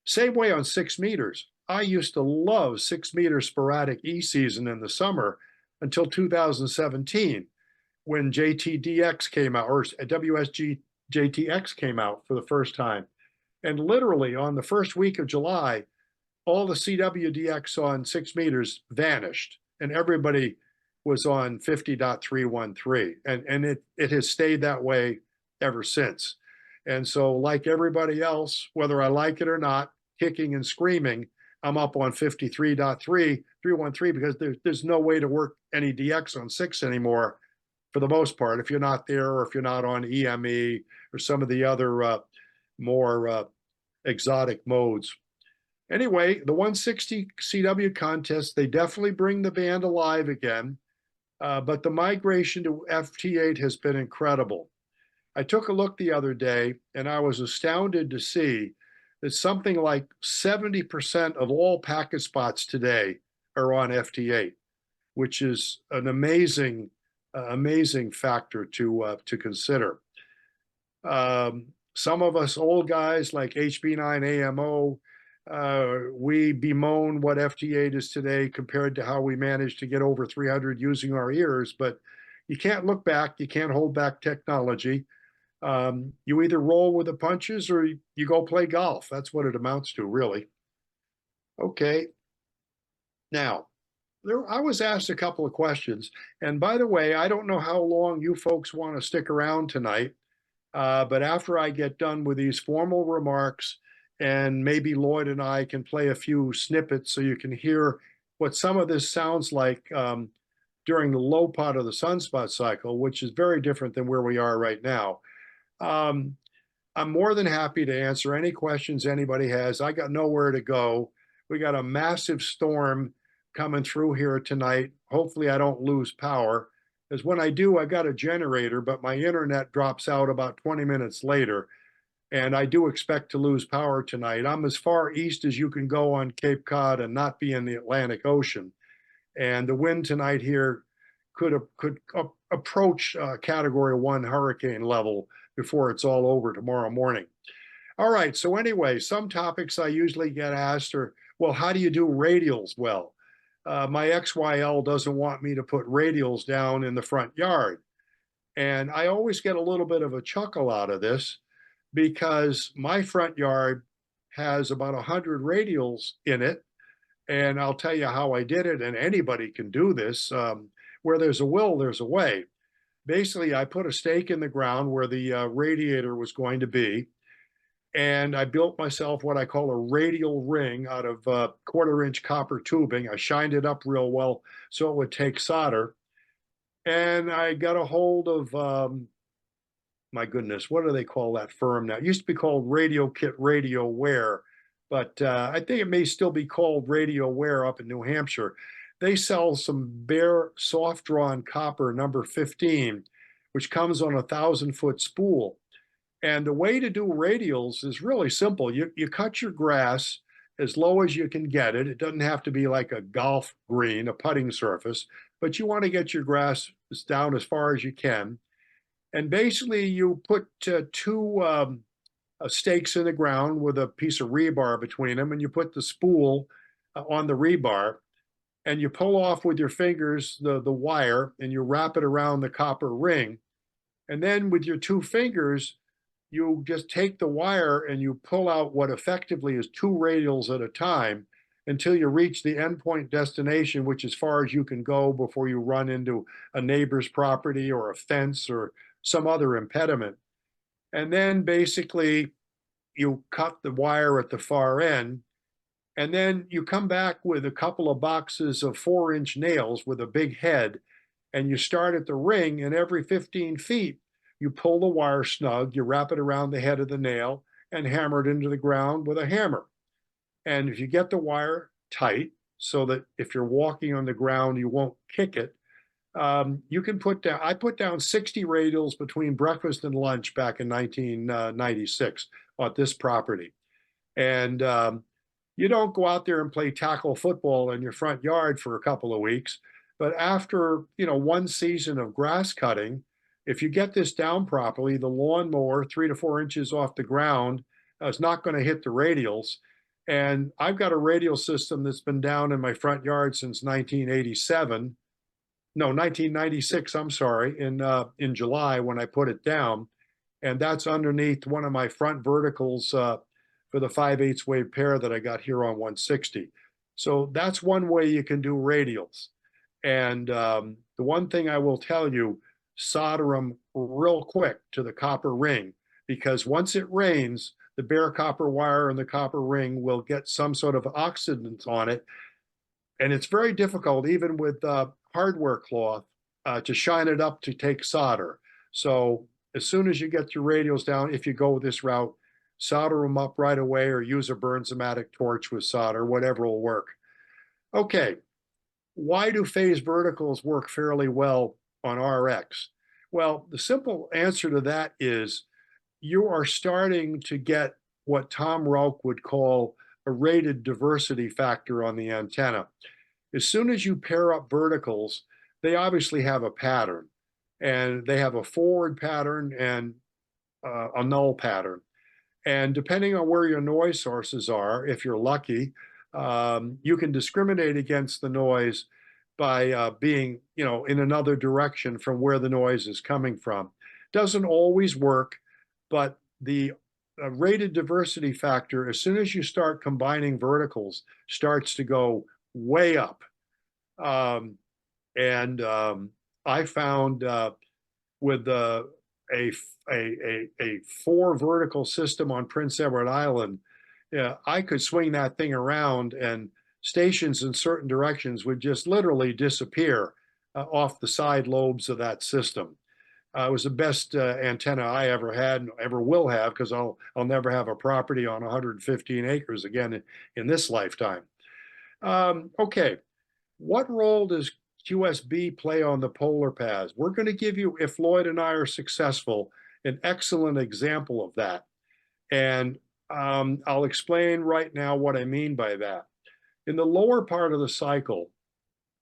Same way on 6 meters. I used to love 6 meter sporadic E season in the summer until 2017 when JTDX came out, or WSG JTX came out for the first time. And literally on the first week of July, all the CWDX on 6 meters vanished and everybody was on 50.313. And it has stayed that way ever since. And so like everybody else, whether I like it or not, kicking and screaming, I'm up on 53.313 because there's no way to work any DX on 6 anymore for the most part, if you're not there or if you're not on EME or some of the other more exotic modes. Anyway, the 160 CW contests, they definitely bring the band alive again, but the migration to FT8 has been incredible. I took a look the other day and I was astounded to see that something like 70% of all packet spots today are on FT8, which is an amazing factor to consider. Some of us old guys like HB9 AMO, we bemoan what FT8 is today compared to how we managed to get over 300 using our ears, but you can't look back, you can't hold back technology. You either roll with the punches or you go play golf. That's what it amounts to, really. Okay. Now, I was asked a couple of questions. And by the way, I don't know how long you folks want to stick around tonight, but after I get done with these formal remarks, and maybe Lloyd and I can play a few snippets so you can hear what some of this sounds like during the low part of the sunspot cycle, which is very different than where we are right now. I'm more than happy to answer any questions anybody has. I got nowhere to go. We got a massive storm coming through here tonight. Hopefully I don't lose power, because when I do, I got a generator, but my internet drops out about 20 minutes later. And I do expect to lose power tonight. I'm as far east as you can go on Cape Cod and not be in the Atlantic Ocean. And the wind tonight here could approach Category 1 hurricane level before it's all over tomorrow morning. All right, so anyway, some topics I usually get asked are, well, how do you do radials well? My XYL doesn't want me to put radials down in the front yard. And I always get a little bit of a chuckle out of this because my front yard has about 100 radials in it. And I'll tell you how I did it, and anybody can do this. Where there's a will, there's a way. Basically, I put a stake in the ground where the radiator was going to be, and I built myself what I call a radial ring out of 1/4-inch copper tubing. I shined it up real well so it would take solder. And I got a hold of, my goodness, what do they call that firm now? It used to be called Radio Kit Radio Wear, but I think it may still be called Radio Wear up in New Hampshire. They sell some bare soft drawn copper number 15, which comes on a 1,000-foot spool. And the way to do radials is really simple. You cut your grass as low as you can get it. It doesn't have to be like a golf green, a putting surface, but you want to get your grass down as far as you can. And basically you put two stakes in the ground with a piece of rebar between them, and you put the spool on the rebar, and you pull off with your fingers the wire, and you wrap it around the copper ring. And then with your two fingers, you just take the wire and you pull out what effectively is 2 radials at a time until you reach the endpoint destination, which is as far as you can go before you run into a neighbor's property or a fence or some other impediment. And then basically you cut the wire at the far end, and then you come back with a couple of boxes of 4-inch nails with a big head, and you start at the ring, and every 15 feet, you pull the wire snug, you wrap it around the head of the nail, and hammer it into the ground with a hammer. And if you get the wire tight, so that if you're walking on the ground, you won't kick it, you can put down, I put down 60 radials between breakfast and lunch back in 1996 at this property. And you don't go out there and play tackle football in your front yard for a couple of weeks. But after, one season of grass cutting, if you get this down properly, the lawnmower 3 to 4 inches off the ground is not going to hit the radials. And I've got a radial system that's been down in my front yard since 1987. No, 1996, I'm sorry, in July when I put it down. And that's underneath one of my front verticals for the 5/8 wave pair that I got here on 160. So that's one way you can do radials. And the one thing I will tell you, solder them real quick to the copper ring, because once it rains, the bare copper wire and the copper ring will get some sort of oxidant on it. And it's very difficult, even with hardware cloth, to shine it up to take solder. So as soon as you get your radials down, if you go this route, solder them up right away or use a Bernzomatic torch with solder, whatever will work. Okay, why do phase verticals work fairly well on RX? Well, the simple answer to that is you are starting to get what Tom Rauch would call a rated diversity factor on the antenna. As soon as you pair up verticals, they obviously have a pattern, and they have a forward pattern and a null pattern. And depending on where your noise sources are, if you're lucky, you can discriminate against the noise by being, in another direction from where the noise is coming from. Doesn't always work, but the rated diversity factor, as soon as you start combining verticals, starts to go way up. I found with a 4 vertical system on Prince Edward Island, I could swing that thing around, and stations in certain directions would just literally disappear off the side lobes of that system. It was the best antenna I ever had and ever will have, because I'll never have a property on 115 acres again in this lifetime. Okay, what role does QSB play on the polar paths? We're going to give you, if Lloyd and I are successful, an excellent example of that. And I'll explain right now what I mean by that. In the lower part of the cycle,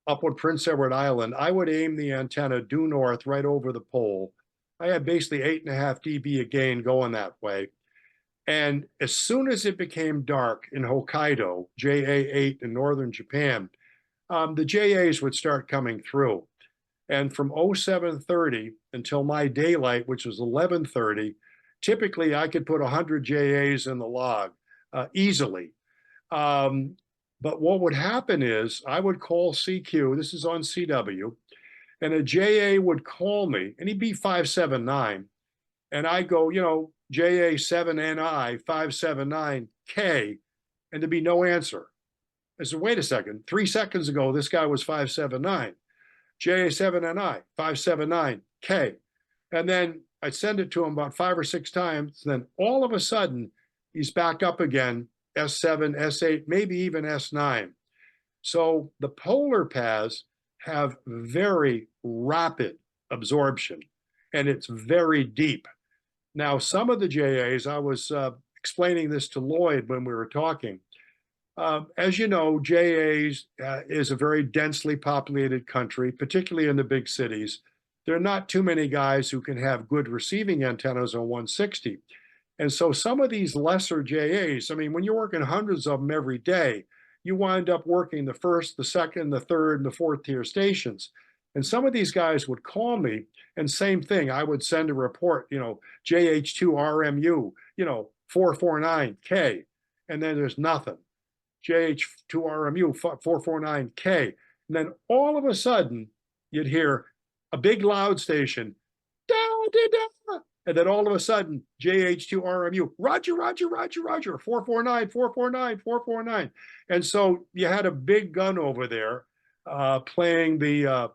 up on Prince Edward Island, I would aim the antenna due north right over the pole. I had basically 8.5 dB of gain going that way. And as soon as it became dark in Hokkaido, JA8 in northern Japan, the JAs would start coming through. And from 0730 until my daylight, which was 1130, typically I could put 100 JAs in the log easily. But what would happen is I would call CQ, this is on CW, and a JA would call me, and he'd be 579. And I go, you know, JA7NI 579K, and there'd be no answer. I said, wait a second, 3 seconds ago, this guy was 579. JA7NI 579K. And then I'd send it to him about 5 or 6 times. Then all of a sudden, he's back up again, S7, S8, maybe even S9. So the polar paths have very rapid absorption, and it's very deep. Now, some of the JAs, I was explaining this to Lloyd when we were talking. As you know, JAs is a very densely populated country, particularly in the big cities. There are not too many guys who can have good receiving antennas on 160. And so some of these lesser JAs, I mean, when you're working hundreds of them every day, you wind up working the first, the second, the third, and the fourth tier stations. And some of these guys would call me, and same thing, I would send a report, you know, JH2RMU, you know, 449K, and then there's nothing. JH2RMU 449K. And then all of a sudden, you'd hear a big loud station, da, da, da. And then all of a sudden, JH2RMU, Roger, Roger, Roger, Roger, 449, 449, 449. And so you had a big gun over there playing the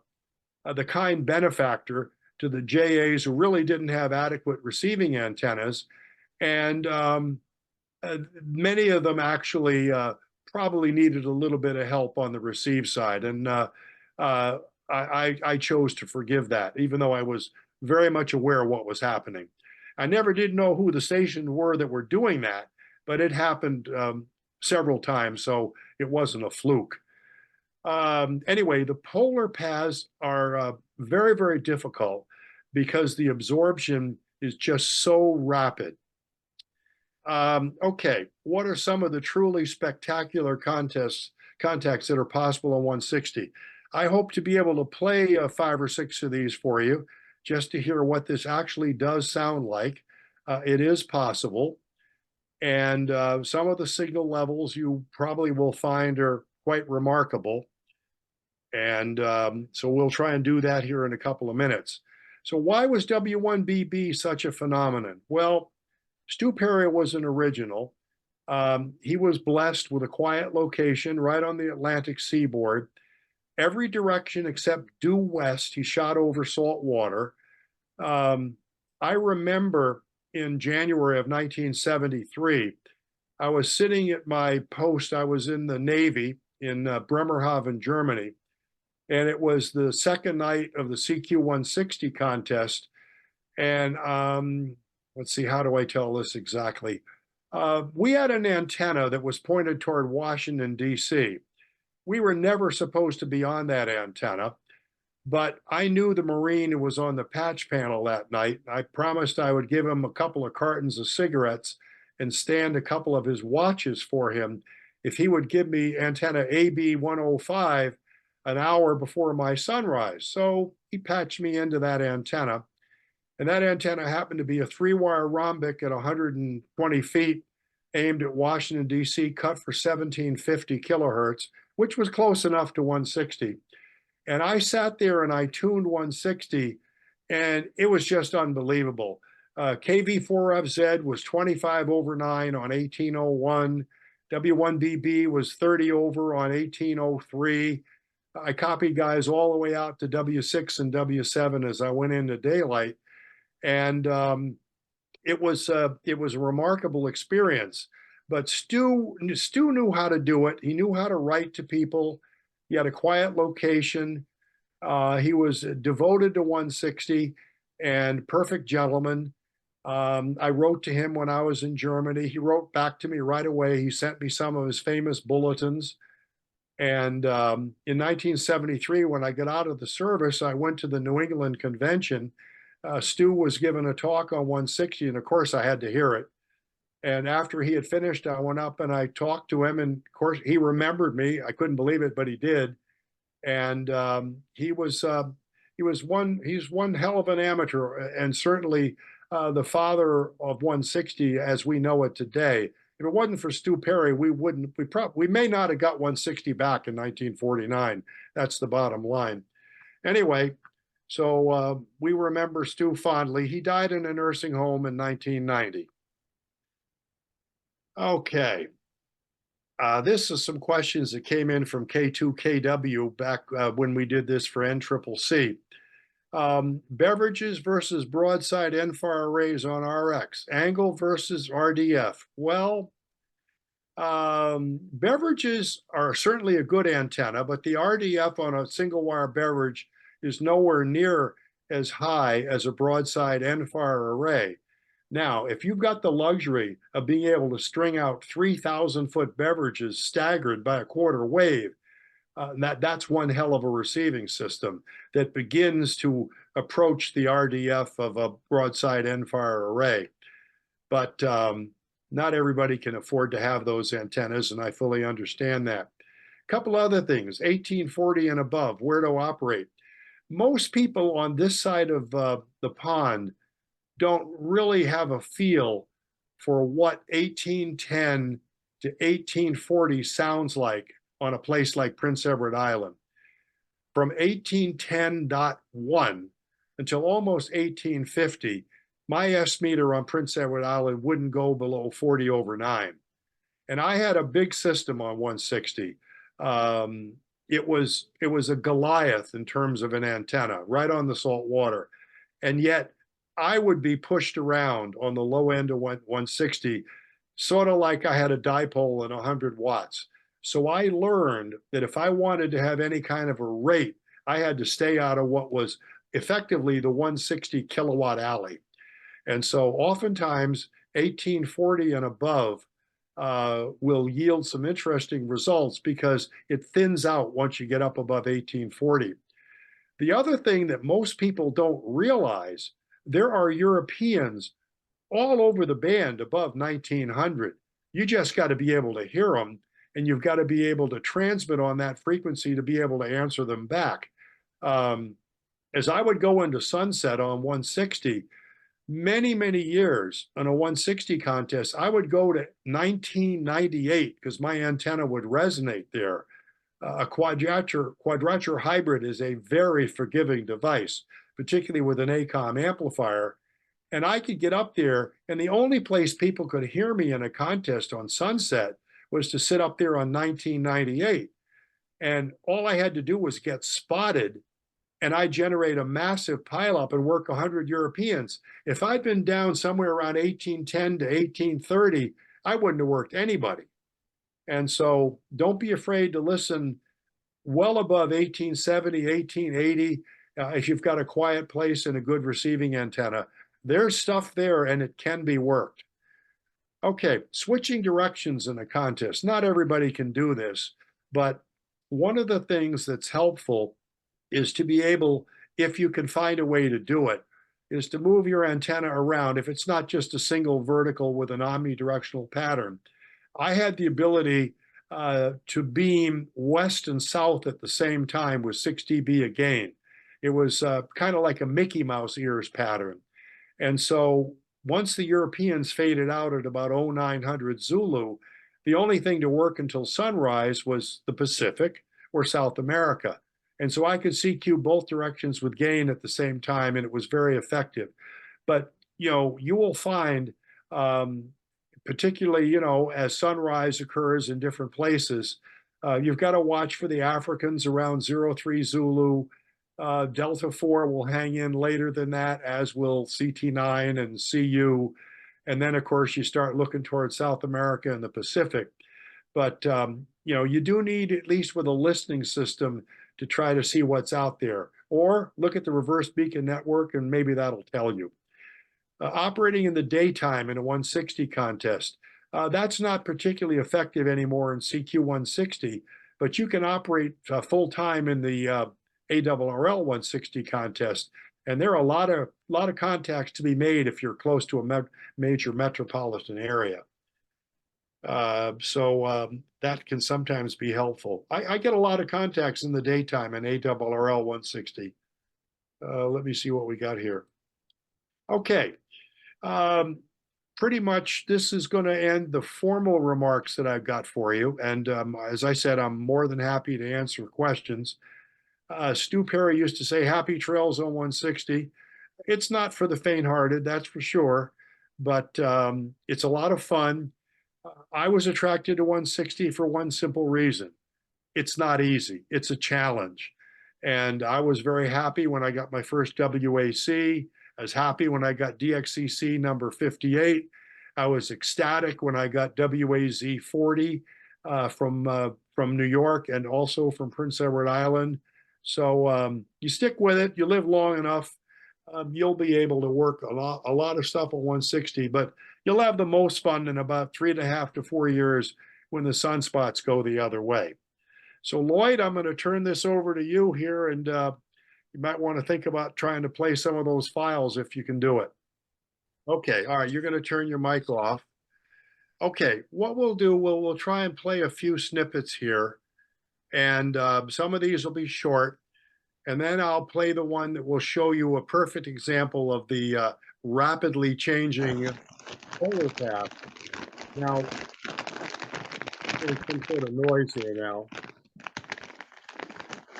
kind benefactor to the JAs who really didn't have adequate receiving antennas. And many of them actually probably needed a little bit of help on the receive side. And I chose to forgive that, even though I was very much aware of what was happening. I never did know who the stations were that were doing that, but it happened several times, so it wasn't a fluke. Anyway, the polar paths are very, very difficult because the absorption is just so rapid. Okay, what are some of the truly spectacular contacts that are possible on 160? I hope to be able to play 5 or 6 of these for you, just to hear what this actually does sound like. It is possible. And some of the signal levels you probably will find are quite remarkable. And so we'll try and do that here in a couple of minutes. So why was W1BB such a phenomenon? Well, Stu Perry was an original. He was blessed with a quiet location right on the Atlantic seaboard. Every direction except due west, he shot over salt water. I remember in January of 1973, I was sitting at my post. I was in the Navy in Bremerhaven, Germany, and it was the second night of the CQ160 contest. And let's see, how do I tell this exactly? We had an antenna that was pointed toward Washington, D.C. We were never supposed to be on that antenna, but I knew the Marine who was on the patch panel that night. I promised I would give him a couple of cartons of cigarettes and stand a couple of his watches for him if he would give me antenna AB105 an hour before my sunrise. So he patched me into that antenna. And that antenna happened to be a 3-wire rhombic at 120 feet, aimed at Washington, D.C., cut for 1750 kilohertz, which was close enough to 160. And I sat there and I tuned 160, and it was just unbelievable. KV4FZ was 25 over 9 on 1801. W1BB was 30 over on 1803. I copied guys all the way out to W6 and W7 as I went into daylight. And it was a remarkable experience. But Stu knew how to do it. He knew how to write to people. He had a quiet location. He was devoted to 160 and perfect gentleman. I wrote to him when I was in Germany. He wrote back to me right away. He sent me some of his famous bulletins. And in 1973, when I got out of the service, I went to the New England Convention. Stu was given a talk on 160, and of course I had to hear it. And after he had finished, I went up and I talked to him, and of course he remembered me. I couldn't believe it, but he did. And he's one hell of an amateur, and certainly the father of 160 as we know it today. If it wasn't for Stu Perry, we may not have got 160 back in 1949. That's the bottom line. Anyway, so we remember Stu fondly. He died in a nursing home in 1990. Okay. This is some questions that came in from K2KW back when we did this for NCCC. Beverages versus broadside end-fire arrays on RX, angle versus RDF. Well, beverages are certainly a good antenna, but the RDF on a single wire beverage is nowhere near as high as a broadside end-fire array. Now, if you've got the luxury of being able to string out 3,000-foot beverages staggered by a quarter wave, that's one hell of a receiving system that begins to approach the RDF of a broadside end-fire array. But not everybody can afford to have those antennas, and I fully understand that. A couple other things, 1840 and above, where to operate. Most people on this side of the pond don't really have a feel for what 1810 to 1840 sounds like on a place like Prince Edward Island. From 1810.1 until almost 1850, my S meter on Prince Edward Island wouldn't go below 40 over 9. And I had a big system on 160. It was a Goliath in terms of an antenna, right on the salt water. And yet I would be pushed around on the low end of 160, sort of like I had a dipole and 100 watts. So I learned that if I wanted to have any kind of a rate, I had to stay out of what was effectively the 160 kilowatt alley. And so oftentimes 1840 and above will yield some interesting results because it thins out once you get up above 1840. The other thing that most people don't realize, there are Europeans all over the band above 1900. You just got to be able to hear them, and you've got to be able to transmit on that frequency to be able to answer them back. As I would go into sunset on 160, many, many years on a 160 contest, I would go to 1998 because my antenna would resonate there. A quadrature hybrid is a very forgiving device, particularly with an ACOM amplifier. And I could get up there, and the only place people could hear me in a contest on sunset was to sit up there on 1998. And all I had to do was get spotted, and I generate a massive pileup and work 100 Europeans. If I'd been down somewhere around 1810 to 1830, I wouldn't have worked anybody. And so don't be afraid to listen well above 1870, 1880. If you've got a quiet place and a good receiving antenna, there's stuff there and it can be worked. Okay, switching directions in a contest. Not everybody can do this, but one of the things that's helpful is to be able, if you can find a way to do it, is to move your antenna around. If it's not just a single vertical with an omnidirectional pattern. I had the ability to beam west and south at the same time with 6 dB a gain. It was kind of like a Mickey Mouse ears pattern. And so once the Europeans faded out at about 0900 Zulu, the only thing to work until sunrise was the Pacific or South America. And so I could CQ both directions with gain at the same time, and it was very effective. But, you know, you will find, particularly, you know, as sunrise occurs in different places, you've got to watch for the Africans around 03 Zulu. Delta 4 will hang in later than that, as will CT9 and CU. And then, of course, you start looking towards South America and the Pacific. But, you know, you do need, at least with a listening system, to try to see what's out there. Or look at the reverse beacon network, and maybe that'll tell you. Operating in the daytime in a 160 contest, that's not particularly effective anymore in CQ160, but you can operate full-time in the ARRL 160 contest, and there are a lot of contacts to be made if you're close to a major metropolitan area. So that can sometimes be helpful. I get a lot of contacts in the daytime in ARRL 160. Let me see what we got here. Okay. pretty much this is going to end the formal remarks that I've got for you. And as I said, I'm more than happy to answer questions. Stu Perry used to say, "Happy trails on 160." It's not for the faint-hearted, that's for sure, but it's a lot of fun. I was attracted to 160 for one simple reason. It's not easy. It's a challenge. And I was very happy when I got my first WAC. I was happy when I got DXCC number 58. I was ecstatic when I got WAZ 40 from New York and also from Prince Edward Island. So you stick with it, you live long enough, you'll be able to work a lot of stuff at 160, but you'll have the most fun in about 3.5 to 4 years when the sunspots go the other way. So Lloyd, I'm going to turn this over to you here, and you might want to think about trying to play some of those files if you can do it. Okay, all right, you're going to turn your mic off. Okay, what we'll do, we'll try and play a few snippets here, and some of these will be short, and then I'll play the one that will show you a perfect example of the rapidly changing polar path. Now, there's some sort of noise here now.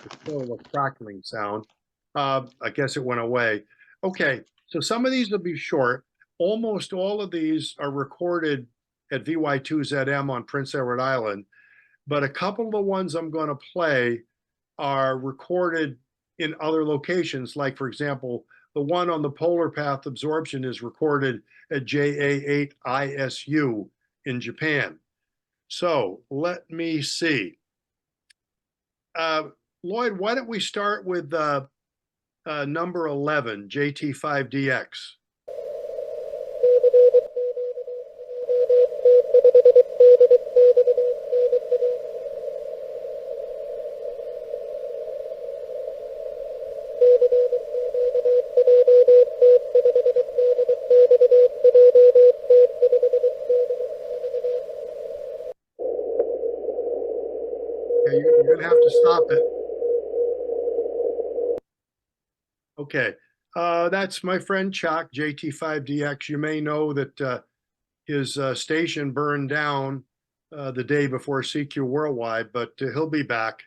It's still a crackling sound. I guess it went away. Okay, so some of these will be short. Almost all of these are recorded at VY2ZM on Prince Edward Island, but a couple of the ones I'm going to play are recorded in other locations. Like, for example, the one on the polar path absorption is recorded at JA8ISU in Japan. So let me see. Lloyd, why don't we start with number 11, JT5DX? Okay, you're going to have to stop it. Okay, that's my friend Chuck, JT5DX. You may know that his station burned down the day before CQ Worldwide, but he'll be back.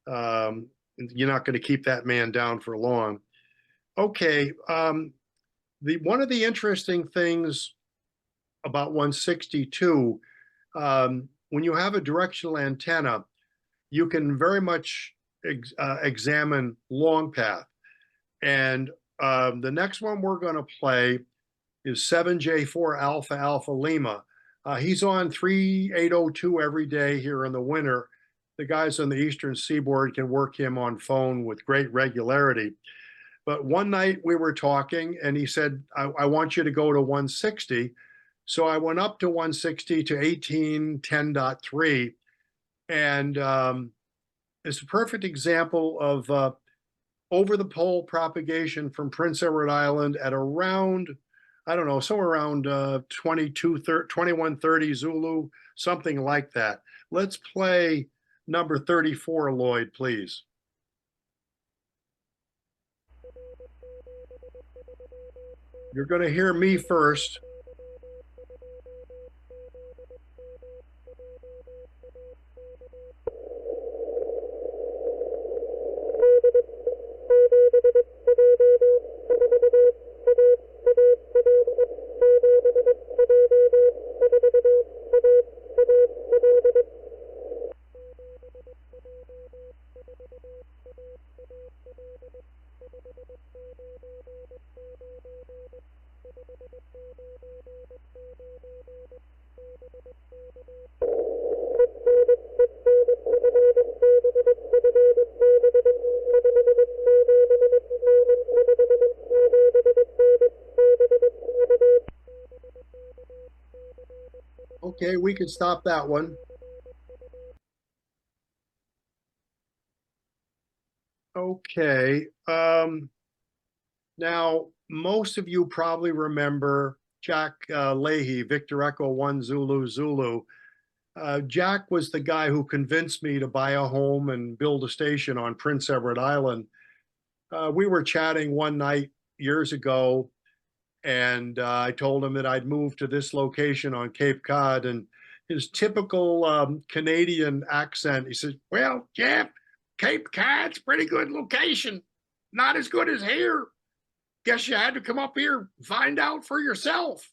You're not going to keep that man down for long. Okay, one of the interesting things about 162, when you have a directional antenna, you can very much examine long path. And the next one we're going to play is 7J4 Alpha Alpha Lima. He's on 3802 every day here in the winter. The guys on the Eastern Seaboard can work him on phone with great regularity. But one night we were talking and he said, I want you to go to 160. So I went up to 160 to 1810.3. And it's a perfect example of over the pole propagation from Prince Edward Island at around, I don't know, somewhere around 2130 Zulu, something like that. Let's play number 34, Lloyd, please. You're going to hear me first. Okay, we can stop that one. Okay. Now, most of you probably remember Jack Leahy, Victor Echo 1 Zulu Zulu. Jack was the guy who convinced me to buy a home and build a station on Prince Edward Island. We were chatting one night years ago, And I told him that I'd moved to this location on Cape Cod, and his typical Canadian accent, he says, "Well, Jeff, Cape Cod's pretty good location. Not as good as here. Guess you had to come up here, find out for yourself."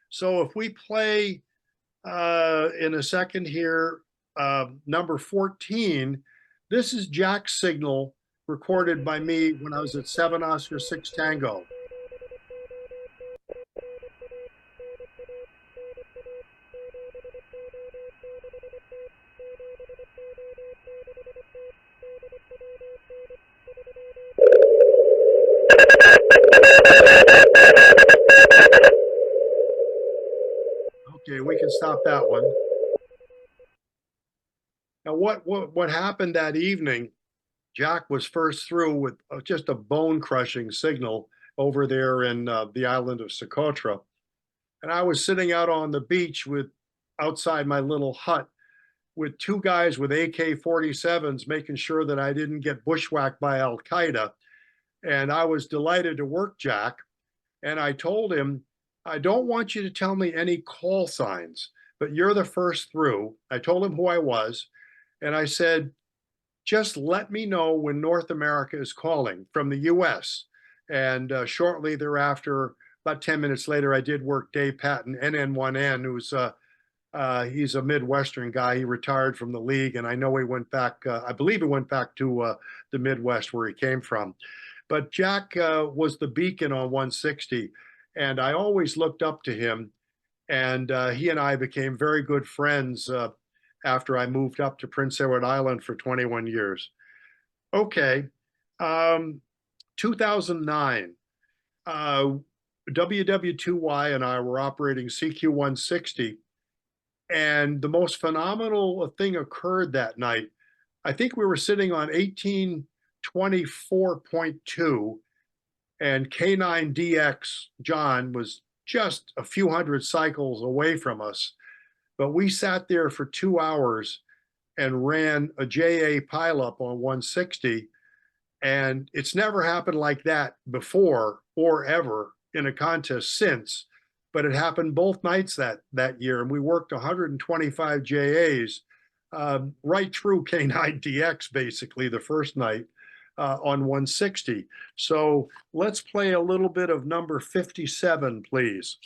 So if we play in a second here, number 14, this is Jack's signal recorded by me when I was at 7 Oscar 6 Tango. Okay, we can stop that one. Now, what happened that evening? Jack was first through with just a bone-crushing signal over there in the island of Socotra, and I was sitting out on the beach with outside my little hut with two guys with AK-47s, making sure that I didn't get bushwhacked by Al Qaeda. And I was delighted to work Jack, and I told him, "I don't want you to tell me any call signs, but you're the first through." I told him who I was, and I said, "Just let me know when North America is calling from the US." And shortly thereafter, about 10 minutes later, I did work Dave Patton, NN1N, who's he's a Midwestern guy. He retired from the league, and I know he went back, I believe he went back to the Midwest where he came from. But Jack was the beacon on 160, and I always looked up to him. And he and I became very good friends after I moved up to Prince Edward Island for 21 years. Okay, 2009, WW2Y and I were operating CQ160, and the most phenomenal thing occurred that night. I think we were sitting on 1824.2, and K9DX John was just a few hundred cycles away from us. But we sat there for 2 hours and ran a JA pileup on 160. And it's never happened like that before or ever in a contest since. But it happened both nights that year. And we worked 125 JAs right through K9DX, basically, the first night on 160. So let's play a little bit of number 57, please.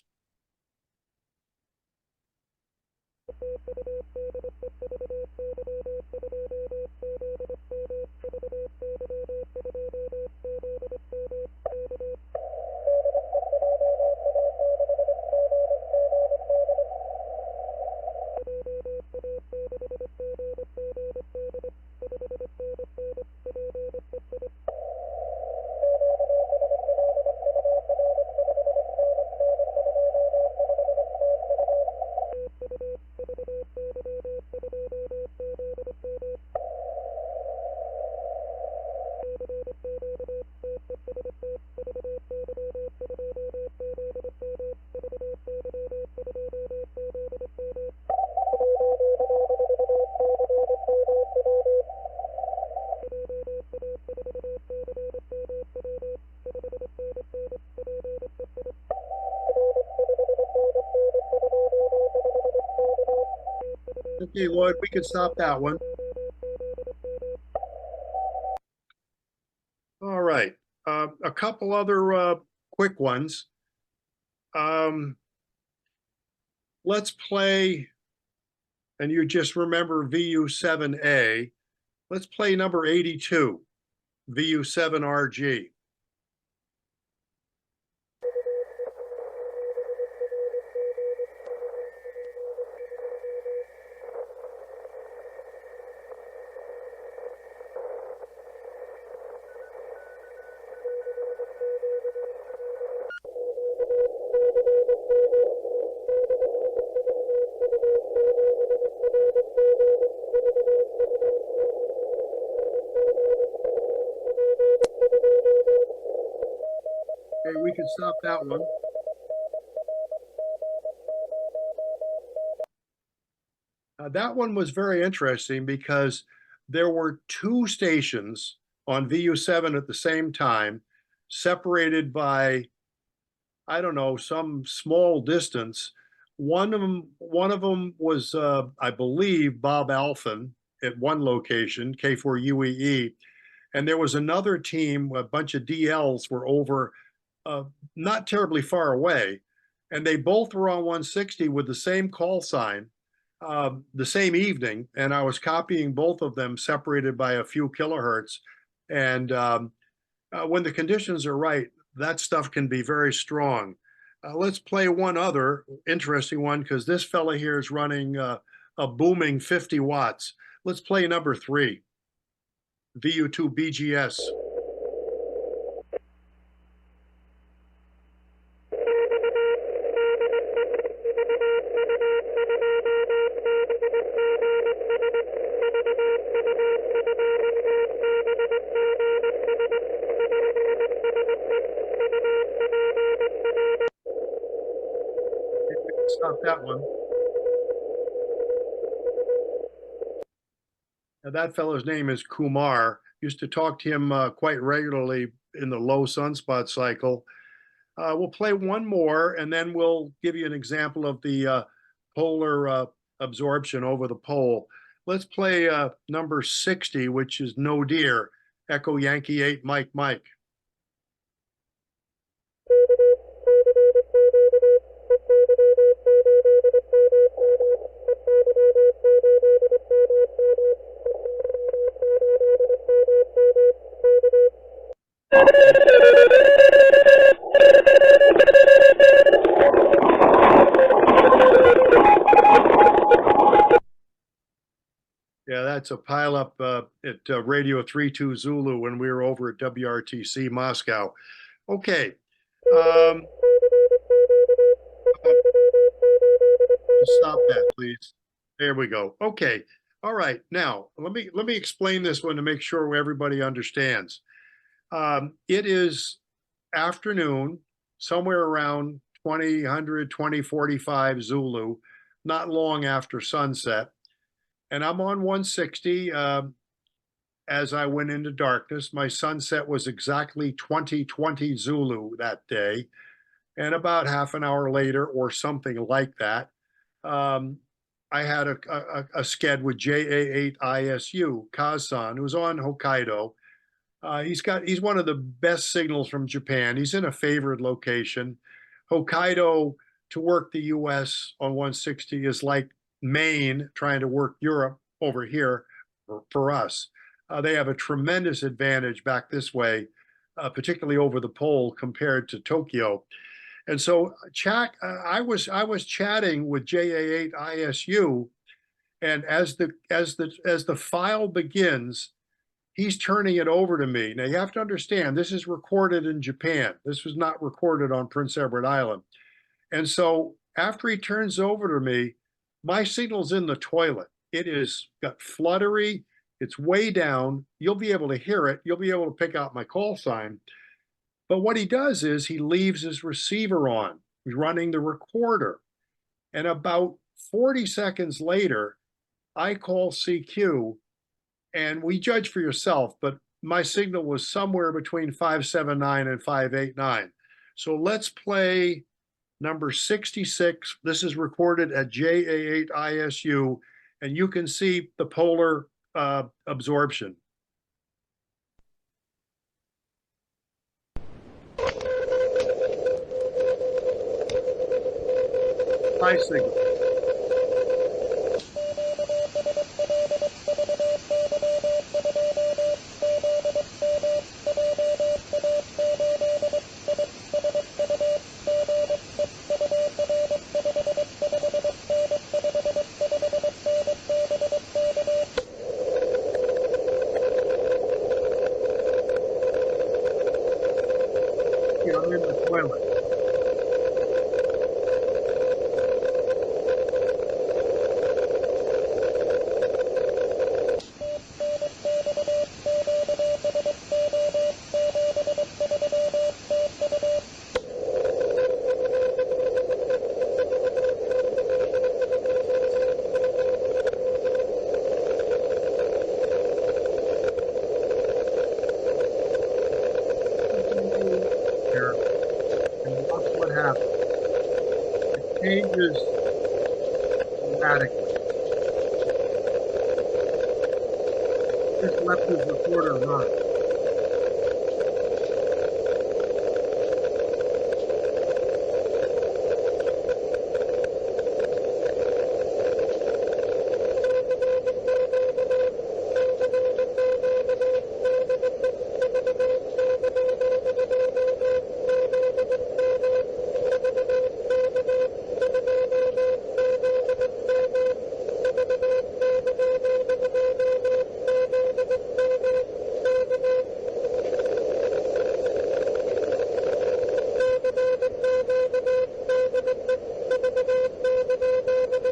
Okay, Lloyd, we can stop that one. All right, a couple other quick ones. Let's play, and you just remember VU7A. Let's play number 82, VU7RG. Okay, we can stop that one. That one was very interesting because there were two stations on VU7 at the same time, separated by I don't know, some small distance. One of them was, I believe, Bob Alphin at one location, K4UEE. And there was another team, a bunch of DLs were over uh, not terribly far away. And they both were on 160 with the same call sign the same evening. And I was copying both of them separated by a few kilohertz. And when the conditions are right, that stuff can be very strong. Let's play one other interesting one because this fella here is running a booming 50 watts. Let's play number 3, VU2 BGS. Stop that one. Now, that fellow's name is Kumar. Used to talk to him quite regularly in the low sunspot cycle. We'll play one more, and then we'll give you an example of the polar absorption over the pole. Let's play number 60, which is No Deer, Echo Yankee 8, Mike, Mike. Yeah, that's a pileup at Radio 32 Zulu when we were over at WRTC Moscow. Okay. Stop that, please. There we go. Okay. All right. Now, let me explain this one to make sure everybody understands. It is afternoon, somewhere around 20:45 Zulu, not long after sunset. And I'm on 160 as I went into darkness. My sunset was exactly 20:20 Zulu that day. And about half an hour later, or something like that, I had a sked with JA8ISU, Kazan, who's on Hokkaido. He's one of the best signals from Japan. He's in a favored location. Hokkaido to work the US on 160 is like Maine trying to work Europe over here for us. They have a tremendous advantage back this way, particularly over the pole compared to Tokyo. And so I was chatting with JA8ISU, and as the file begins, he's turning it over to me. Now you have to understand, this is recorded in Japan. This was not recorded on Prince Edward Island. And so after he turns over to me, my signal's in the toilet. It is got fluttery. It's way down. You'll be able to hear it. You'll be able to pick out my call sign. But what he does is he leaves his receiver on. He's running the recorder. And about 40 seconds later, I call CQ, and we judge for yourself, but my signal was somewhere between 579 and 589. So let's play number 66. This is recorded at JA8ISU, and you can see the polar absorption. High signal. I'm in the toilet. changes dramatically. Just left his recorder run.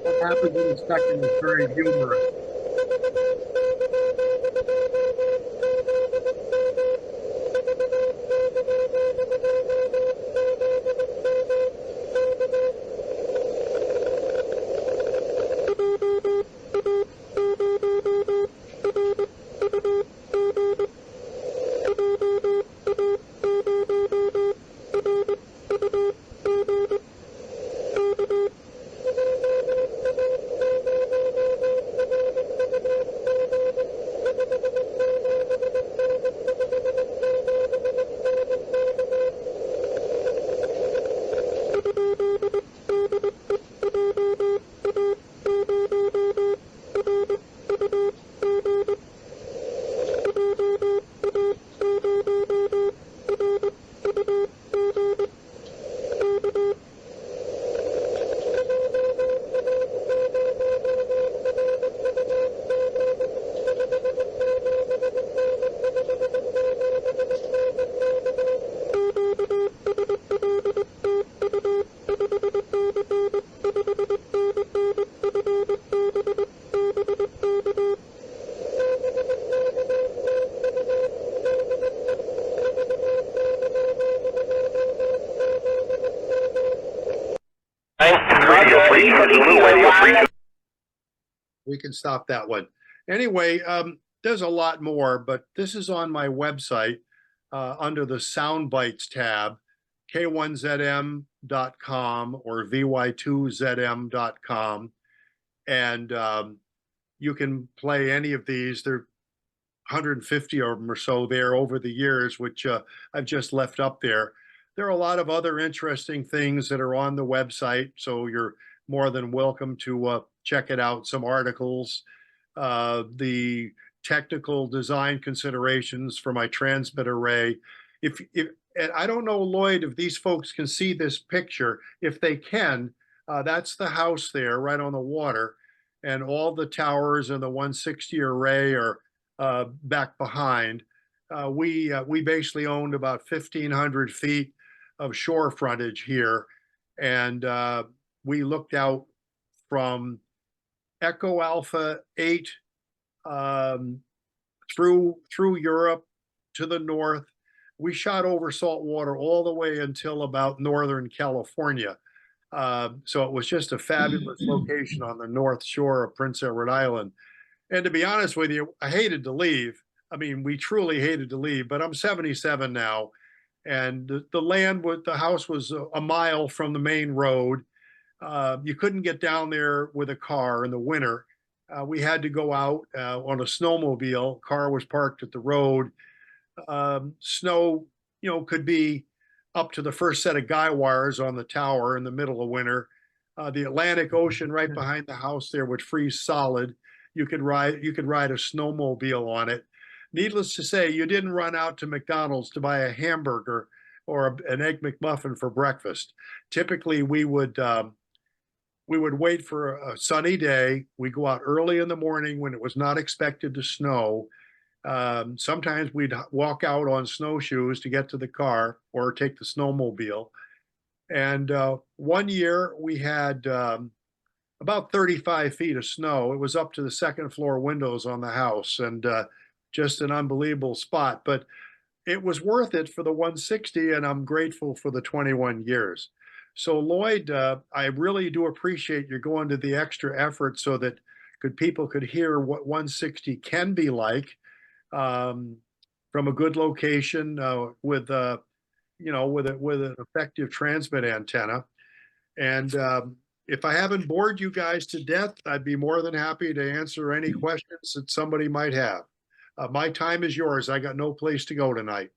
What happens in a second is very humorous. We can stop that one. Anyway, there's a lot more, but this is on my website under the Sound Bites tab, K1ZM.com or VY2ZM.com. And you can play any of these. There are 150 of them or so there over the years, which I've just left up there. There are a lot of other interesting things that are on the website, so you're more than welcome to check it out. Some articles, the technical design considerations for my transmit array. And I don't know, Lloyd, if these folks can see this picture. If they can, that's the house there right on the water, and all the towers and the 160 array are back behind. We basically owned about 1,500 feet of shore frontage here, and we looked out from Echo Alpha 8 through Europe to the north. We shot over saltwater all the way until about Northern California. So it was just a fabulous location on the north shore of Prince Edward Island. And to be honest with you, I hated to leave. I mean, we truly hated to leave, but I'm 77 now. And the house was a mile from the main road. You couldn't get down there with a car in the winter. We had to go out on a snowmobile. Car was parked at the road. Snow, could be up to the first set of guy wires on the tower in the middle of winter. The Atlantic Ocean right behind the house there would freeze solid. You could ride a snowmobile on it. Needless to say, you didn't run out to McDonald's to buy a hamburger or an Egg McMuffin for breakfast. Typically, we would wait for a sunny day. We go out early in the morning when it was not expected to snow. Sometimes we'd walk out on snowshoes to get to the car or take the snowmobile. And one year we had about 35 feet of snow. It was up to the second floor windows on the house, and just an unbelievable spot. But it was worth it for the 160, and I'm grateful for the 21 years. So Lloyd, I really do appreciate you going to the extra effort so that people could hear what 160 can be like from a good location with an effective transmit antenna. And if I haven't bored you guys to death, I'd be more than happy to answer any questions that somebody might have. My time is yours. I got no place to go tonight.